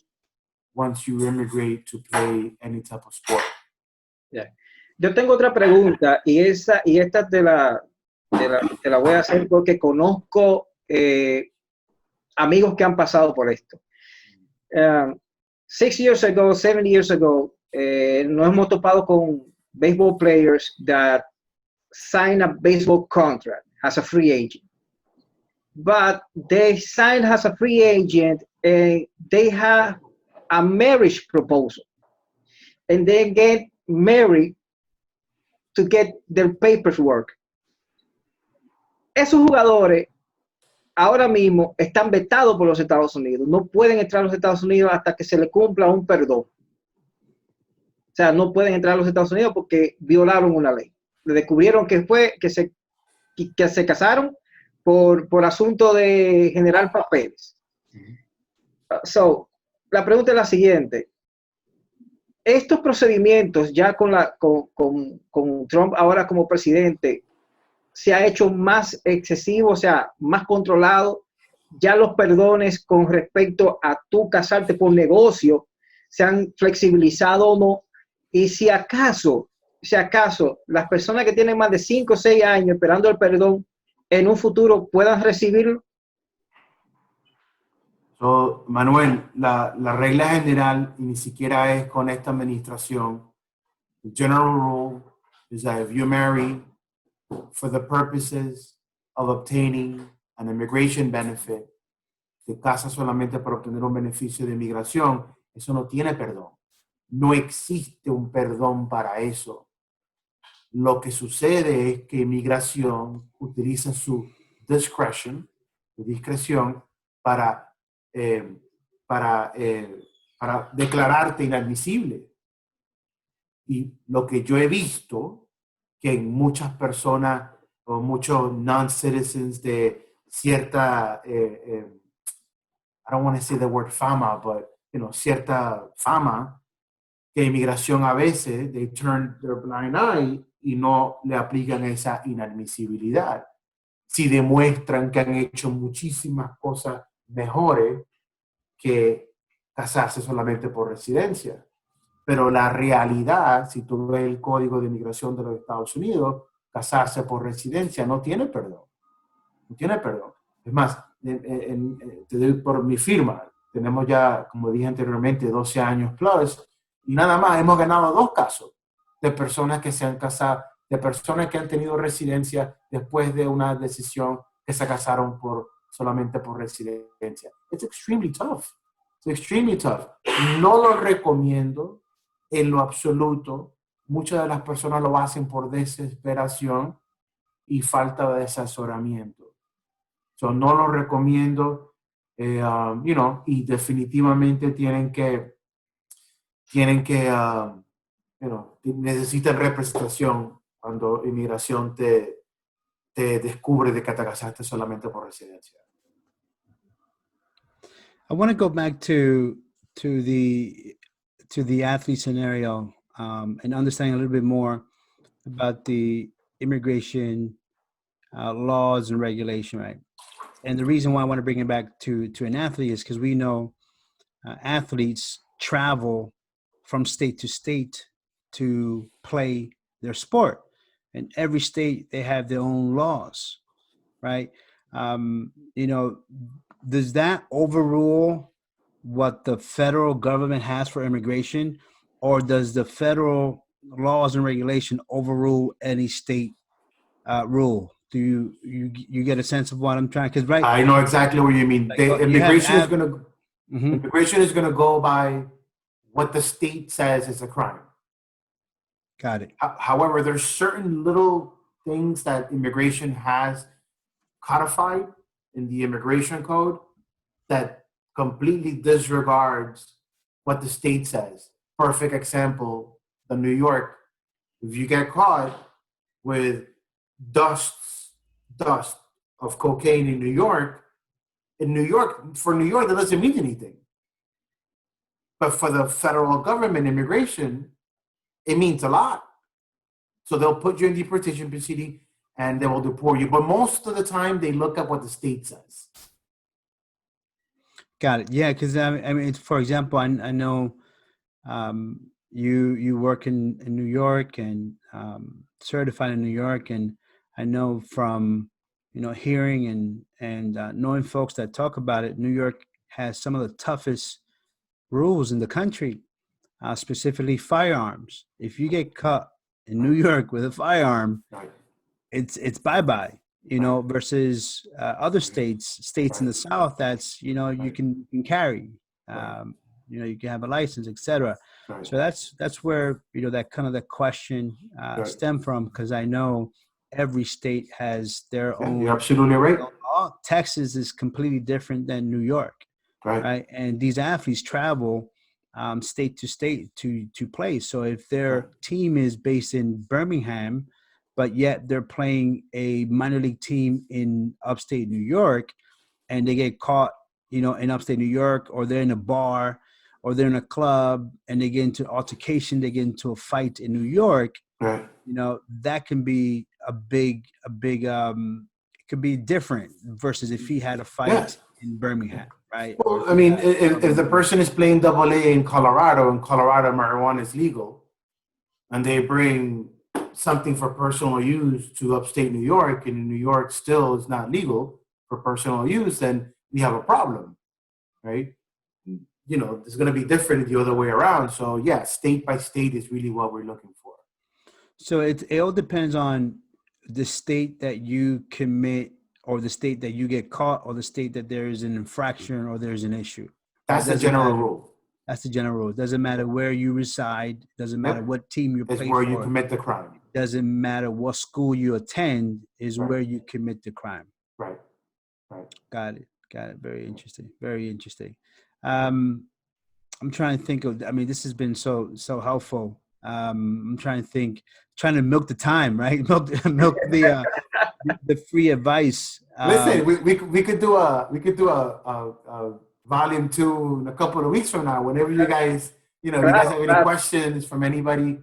once you immigrate to play any type of sport.
Yeah. Yo tengo otra pregunta, y esta te la voy a hacer porque conozco amigos que han pasado por esto. 6 years ago, 7 years ago, nos hemos topado con baseball players that sign a baseball contract as a free agent. But they sign as a free agent and they have a marriage proposal. And they get married to get their paperwork. Esos jugadores ahora mismo están vetados por los Estados Unidos. No pueden entrar a los Estados Unidos hasta que se le cumpla un perdón. O sea, no pueden entrar a los Estados Unidos porque violaron una ley. Le descubrieron que se casaron por asunto de generar papeles. So, la pregunta es la siguiente. Estos procedimientos, ya con Trump ahora como presidente, se ha hecho más excesivo, o sea, más controlado. Ya los perdones con respecto a tú casarte por negocio se han flexibilizado o no. Y si acaso las personas que tienen más de 5 o 6 años esperando el perdón en un futuro puedan recibirlo.
So, Manuel, la regla general, y ni siquiera es con esta administración, the general rule is that if you marry for the purposes of obtaining an immigration benefit, te casas solamente para obtener un beneficio de inmigración, eso no tiene perdón. No existe un perdón para eso. Lo que sucede es que inmigración utiliza su discretion, su discreción, para declararte inadmisible. Y lo que yo he visto, que en muchas personas o muchos non-citizens de cierta, I don't want to say the word fama, but cierta fama, que inmigración a veces, they turn their blind eye y no le aplican esa inadmisibilidad. Si demuestran que han hecho muchísimas cosas mejores que casarse solamente por residencia. Pero la realidad, si tú ves el Código de Inmigración de los Estados Unidos, casarse por residencia no tiene perdón. No tiene perdón. Es más, te doy por mi firma. Tenemos ya, como dije anteriormente, 12 años plus, y nada más hemos ganado 2 casos de personas que se han casado, de personas que han tenido residencia después de una decisión que se casaron solamente por residencia. It's extremely tough. It's extremely tough. No lo recomiendo en lo absoluto. Muchas de las personas lo hacen por desesperación y falta de asesoramiento. So, no lo recomiendo, y definitivamente necesitan representación cuando inmigración te descubre de que te casaste solamente por residencia.
I want to go back to to the athlete scenario, and understanding a little bit more about the immigration laws and regulation, right? And the reason why I want to bring it back to an athlete is because we know athletes travel from state to state to play their sport. In every state, they have their own laws, right? You know, does that overrule what the federal government has for immigration, or does the federal laws and regulation overrule any state rule? Do you get a sense of what I'm trying? Because right,
I know exactly what you mean.
like,
Immigration is gonna
Mhm.
immigration is gonna go by what the state says is a crime.
Got it.
However, there's certain little things that immigration has codified in the immigration code that completely disregards what the state says. Perfect example, the New York. If you get caught with dust of cocaine in New York, for New York, that doesn't mean anything. But for the federal government immigration, it means a lot. So they'll put you in deportation proceeding and they will deport you. But most of the time, they look at what the state says.
Got it. Yeah, because I mean, for example, I know you work in New York and certified in New York, and I know from hearing and knowing folks that talk about it, New York has some of the toughest rules in the country, specifically firearms. If you get caught in New York with a firearm,
Right.
it's bye-bye, versus other states in the South that's, you can carry, you can have a license, etc.
Right.
So that's where, that kind of the question stem from, because I know every state has their own.
You're absolutely right.
Law. Texas is completely different than New York. Right. And these athletes travel state to state to play. So if their team is based in Birmingham, but yet they're playing a minor league team in upstate New York, and they get caught, in upstate New York, or they're in a bar, or they're in a club, and they get into altercation, they get into a fight in New York, that can be a big, it could be different versus if he had a fight in Birmingham, right?
Well, I mean, if the person is playing AA in Colorado, and Colorado marijuana is legal, and they bring something for personal use to upstate New York, and in New York still is not legal for personal use, then we have a problem, right? It's going to be different the other way around. So yeah, state by state is really what we're looking for.
So it all depends on the state that you commit, or the state that you get caught, or the state that there is an infraction or there's an issue.
That's the general rule.
That's the general rule. It doesn't matter where you reside. Doesn't matter what team you play for.
It's where you commit the crime.
It doesn't matter what school you attend. Is where you commit the crime.
Right.
Got it. Very interesting. I'm trying to think of. I mean, this has been so helpful. I'm trying to milk the time, right? Milk the free advice.
Listen, we could do a volume 2 in a couple of weeks from now. Whenever you guys, you guys have any questions from anybody,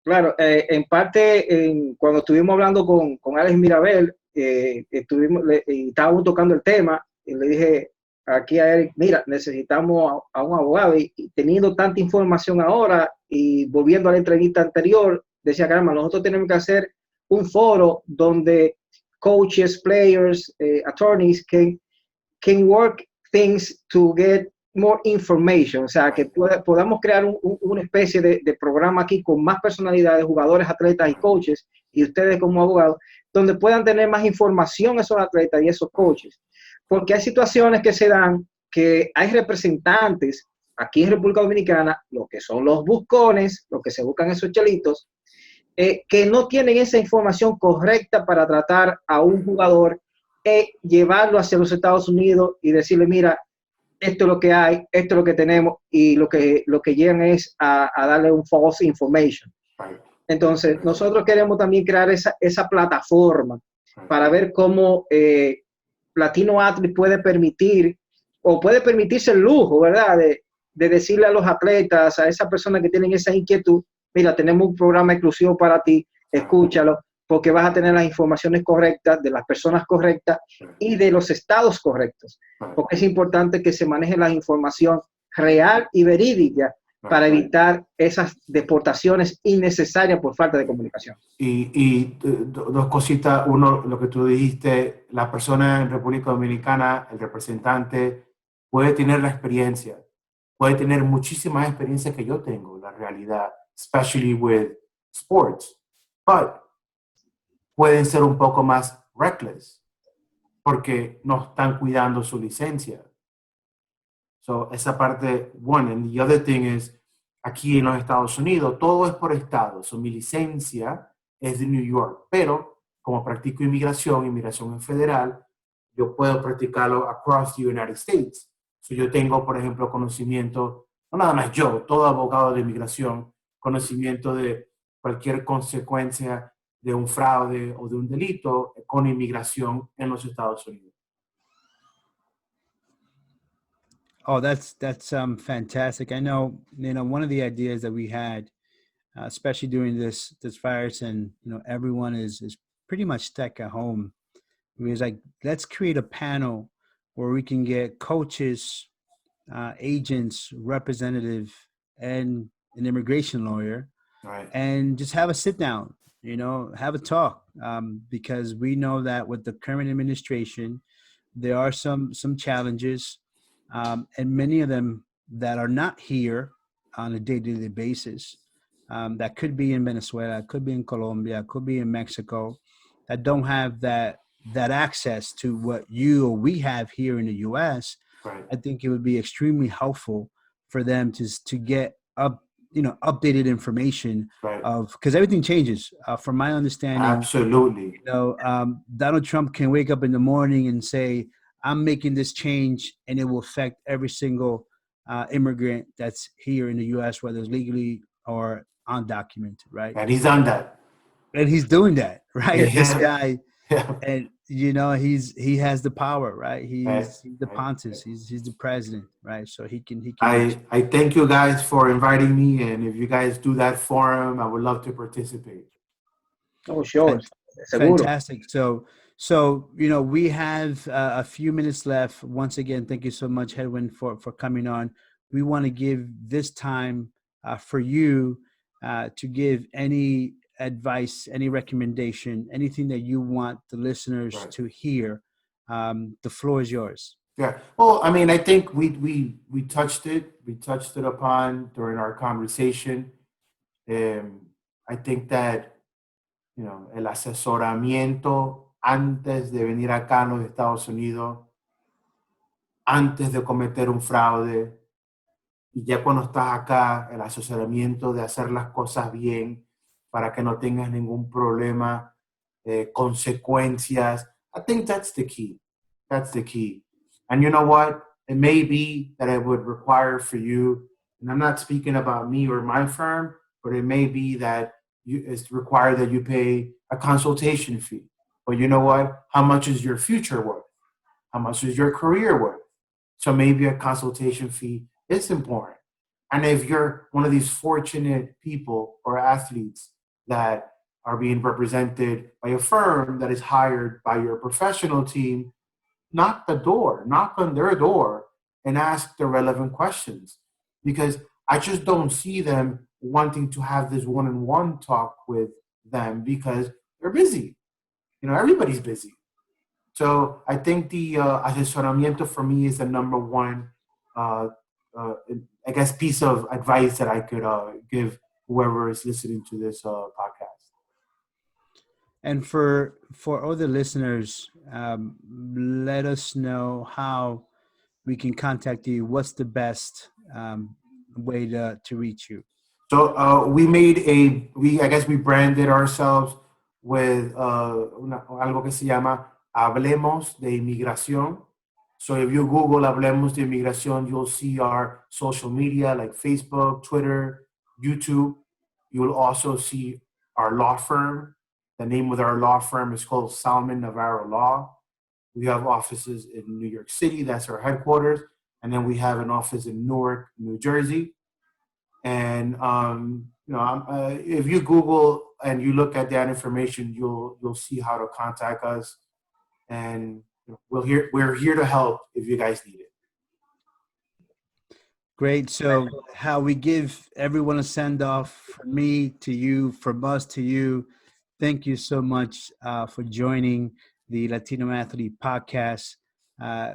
Claro, en parte, cuando estuvimos hablando con Alex Mirabel, estábamos tocando el tema, y le dije aquí a Eric, mira, necesitamos a un abogado, y teniendo tanta información ahora, y volviendo a la entrevista anterior, decía, caramba, nosotros tenemos que hacer un foro donde coaches, players, attorneys can work things to get more information, o sea, que podamos crear una especie de programa aquí con más personalidades, jugadores, atletas y coaches, y ustedes como abogados, donde puedan tener más información esos atletas y esos coaches. Porque hay situaciones que se dan que hay representantes aquí en República Dominicana, lo que son los buscones, los que se buscan esos chelitos, que no tienen esa información correcta para tratar a un jugador, llevarlo hacia los Estados Unidos y decirle, mira, esto es lo que hay, esto es lo que tenemos, y lo que llegan es a darle un false information. Entonces, nosotros queremos también crear esa plataforma para ver cómo Latino Athlete puede permitir o puede permitirse el lujo, ¿verdad? De decirle a los atletas, a esas personas que tienen esa inquietud, mira, tenemos un programa exclusivo para ti, escúchalo, porque vas a tener las informaciones correctas de las personas correctas y de los estados correctos. Porque es importante que se maneje la información real y verídica para evitar esas deportaciones innecesarias por falta de comunicación.
Y dos cositas. Uno, lo que tú dijiste, la persona en República Dominicana, el representante, puede tener la experiencia, puede tener muchísimas experiencias que yo tengo, la realidad, especially with sports, but pueden ser un poco más reckless porque no están cuidando su licencia. So, esa parte, one. And the other thing is, aquí en los Estados Unidos, todo es por estado. So, mi licencia es de New York, pero como practico inmigración en federal, yo puedo practicarlo across the United States. So, yo tengo, por ejemplo, conocimiento, no nada más yo, todo abogado de inmigración, conocimiento de cualquier consecuencia de un fraude o de un delito con inmigración en los Estados Unidos.
Oh, that's fantastic. I know, one of the ideas that we had, especially during this virus, and everyone is pretty much stuck at home. We was like, let's create a panel where we can get coaches, agents, representative, and an immigration lawyer,
Right.
and just have a sit down. Have a talk, because we know that with the current administration, there are some challenges. And many of them that are not here on a day-to-day basis, that could be in Venezuela, could be in Colombia, could be in Mexico, that don't have that access to what you or we have here in the U.S.
Right.
I think it would be extremely helpful for them to get updated information,
Right.
because everything changes. From my understanding,
Absolutely.
Donald Trump can wake up in the morning and say, I'm making this change, and it will affect every single immigrant that's here in the U.S., whether it's legally or undocumented, right?
And he's done that.
And he's doing that, right?
Yeah.
This guy,
Yeah.
and he has the power, right? He's the
Right.
Pontiff. He's the president, right? So he can.
I thank you guys for inviting me, and if you guys do that forum, I would love to participate.
Oh, sure. Seguro.
Fantastic. So we have a few minutes left. Once again, thank you so much, Hedwin, for coming on. We want to give this time for you to give any advice, any recommendation, anything that you want the listeners
Right.
to hear. The floor is yours.
Yeah. Well, I mean, I think we touched it. We touched it upon during our conversation. I think that el asesoramiento antes de venir acá a los Estados Unidos, antes de cometer un fraude, y ya cuando estás acá, el asesoramiento de hacer las cosas bien para que no tengas ningún problema, consecuencias. I think that's the key. That's the key. And you know what? It may be that it would require for you, and I'm not speaking about me or my firm, but it may be that it's required that you pay a consultation fee. But you know what? How much is your future worth? How much is your career worth? So maybe a consultation fee is important. And if you're one of these fortunate people or athletes that are being represented by a firm that is hired by your professional team, knock on their door and ask the relevant questions. Because I just don't see them wanting to have this one-on-one talk with them because they're busy. Everybody's busy. So I think the asesoramiento for me is the number one, I guess, piece of advice that I could give whoever is listening to this podcast.
And for other listeners, let us know how we can contact you. What's the best way to reach you?
So we branded ourselves with algo que se llama Hablemos de Inmigración. So if you Google Hablemos de Inmigración, you'll see our social media like Facebook, Twitter, YouTube. You will also see our law firm. The name of our law firm is called Salmen-Navarro Law. We have offices in New York City. That's our headquarters. and then we have an office in Newark, New Jersey. And if you Google and you look at that information, you'll see how to contact us, and we're here to help if you guys need it.
Great. So how we give everyone a send off, from me to you, from us to you. Thank you so much for joining the Latino Athlete Podcast.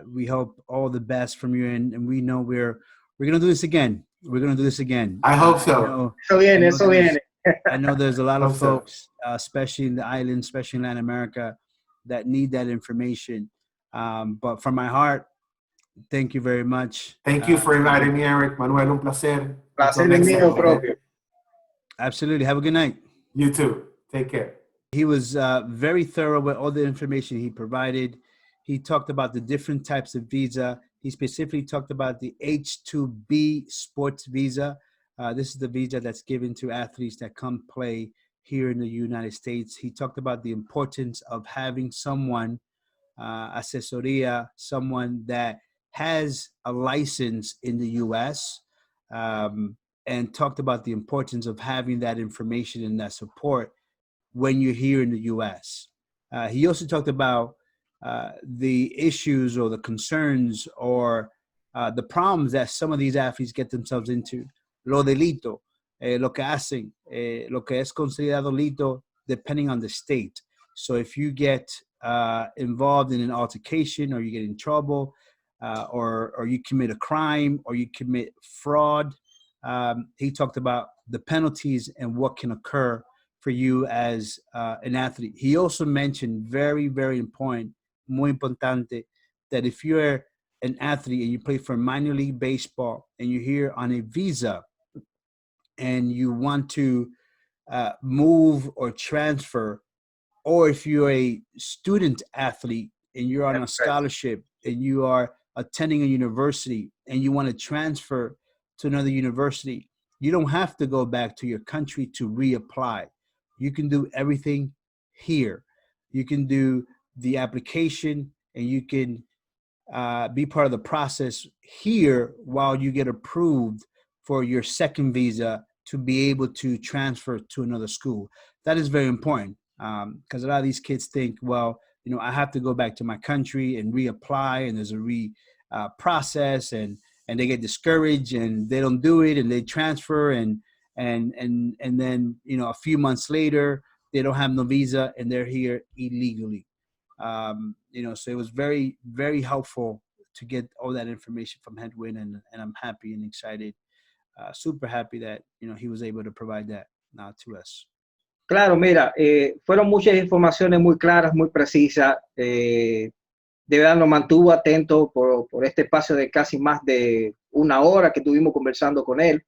We hope all the best from you, and we know we're going to do this again. We're going to do this again.
I hope so.
I know there's a lot of folks, especially in the islands, especially in Latin America, that need that information. But from my heart, thank you very much.
Thank you for inviting me, Eric. Manuel, un placer.
Placer es mío propio.
Absolutely. Have a good night.
You too. Take care.
He was very thorough with all the information he provided. He talked about the different types of visa. He specifically talked about the H-2B sports visa. This is the visa that's given to athletes that come play here in the United States. He talked about the importance of having someone, asesoría, someone that has a license in the U.S., and talked about the importance of having that information and that support when you're here in the U.S. He also talked about the issues or the concerns or the problems that some of these athletes get themselves into. Lo delito, lo que hacen, lo que es considerado delito, depending on the state. So if you get involved in an altercation, or you get in trouble, or you commit a crime, or you commit fraud, he talked about the penalties and what can occur for you as an athlete. He also mentioned very, very important, muy importante, that if you're an athlete and you play for minor league baseball and you're here on a visa and you want to move or transfer, or if you're a student athlete and you're on a scholarship and you are attending a university and you want to transfer to another university, you don't have to go back to your country to reapply. You can do everything here. You can do the application and you can be part of the process here while you get approved for your second visa to be able to transfer to another school. That is very important, because a lot of these kids think, well, I have to go back to my country and reapply, and there's a process, and they get discouraged and they don't do it and they transfer, and then a few months later they don't have no visa and they're here illegally. So it was very, very helpful to get all that information from Hedwin, and I'm happy and excited, super happy that he was able to provide that to us.
Claro, mira, fueron muchas informaciones muy claras, muy precisas. De verdad nos mantuvo atentos por este espacio de casi más de una hora que estuvimos conversando con él.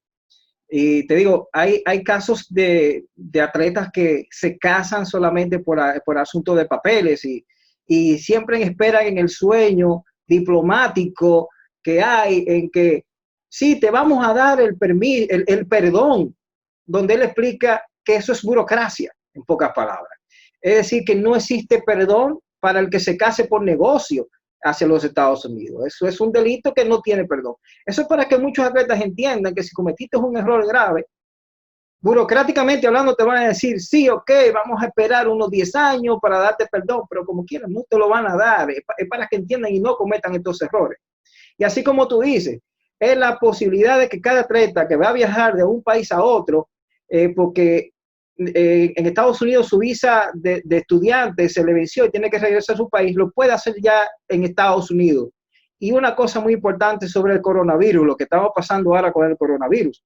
Y te digo, hay casos de atletas que se casan solamente por asuntos de papeles y siempre esperan en el sueño diplomático que hay, en que sí, te vamos a dar el perdón, donde él explica que eso es burocracia, en pocas palabras. Es decir, que no existe perdón para el que se case por negocio hacia los Estados Unidos. Eso es un delito que no tiene perdón. Eso es para que muchos atletas entiendan que si cometiste un error grave, burocráticamente hablando te van a decir, sí, ok, vamos a esperar unos 10 años para darte perdón, pero como quieran, no te lo van a dar. Es para que entiendan y no cometan estos errores. Y así como tú dices, es la posibilidad de que cada atleta que va a viajar de un país a otro, porque en Estados Unidos su visa de estudiante se le venció y tiene que regresar a su país, lo puede hacer ya en Estados Unidos. Y una cosa muy importante sobre el coronavirus, lo que estamos pasando ahora con el coronavirus.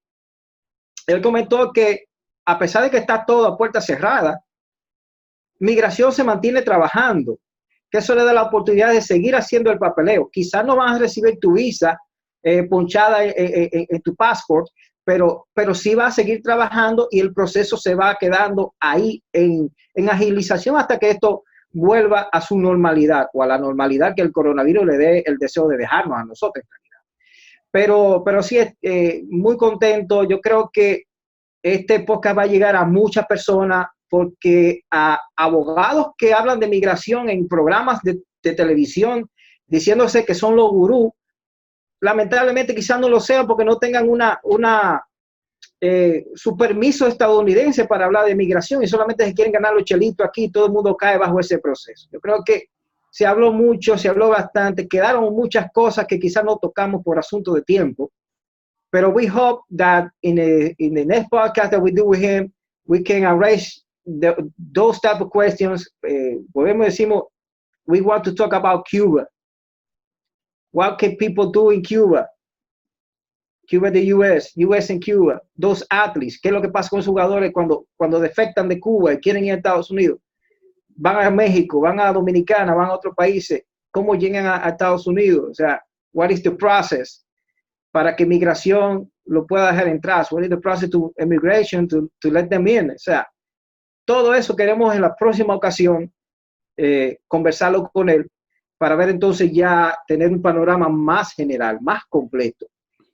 Él comentó que a pesar de que está todo a puerta cerrada, migración se mantiene trabajando, que eso le da la oportunidad de seguir haciendo el papeleo. Quizás no vas a recibir tu visa ponchada en tu passport, pero sí va a seguir trabajando y el proceso se va quedando ahí en agilización hasta que esto vuelva a su normalidad o a la normalidad que el coronavirus le dé el deseo de dejarnos a nosotros en realidad. Pero sí, muy contento. Yo creo que este podcast va a llegar a muchas personas porque a abogados que hablan de migración en programas de televisión diciéndose que son los gurús, lamentablemente quizás no lo sean porque no tengan su permiso estadounidense para hablar de migración y solamente se quieren ganar los chelitos aquí y todo el mundo cae bajo ese proceso. Yo creo que se habló mucho, se habló bastante, quedaron muchas cosas que quizás no tocamos por asunto de tiempo, pero we hope that in the next podcast that we do with him, we can arrange those type of questions. Podemos decimos, we want to talk about Cuba. What can people do in Cuba? Cuba the US, US and Cuba, those athletes, ¿qué es lo que pasa con los jugadores cuando defectan de Cuba y quieren ir a Estados Unidos? Van a México, van a Dominicana, van a otros países, ¿cómo llegan a Estados Unidos? O sea, what is the process para que migración lo pueda dejar entrar? What is the process to immigration to let them in? O sea, todo eso queremos en la próxima ocasión conversarlo con él para ver entonces ya tener un panorama más general, más completo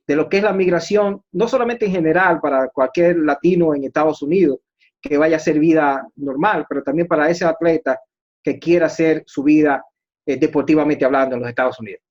de lo que es la migración, no solamente en general para cualquier latino en Estados Unidos que vaya a hacer vida normal, pero también para ese atleta que quiera hacer su vida deportivamente hablando en los Estados Unidos.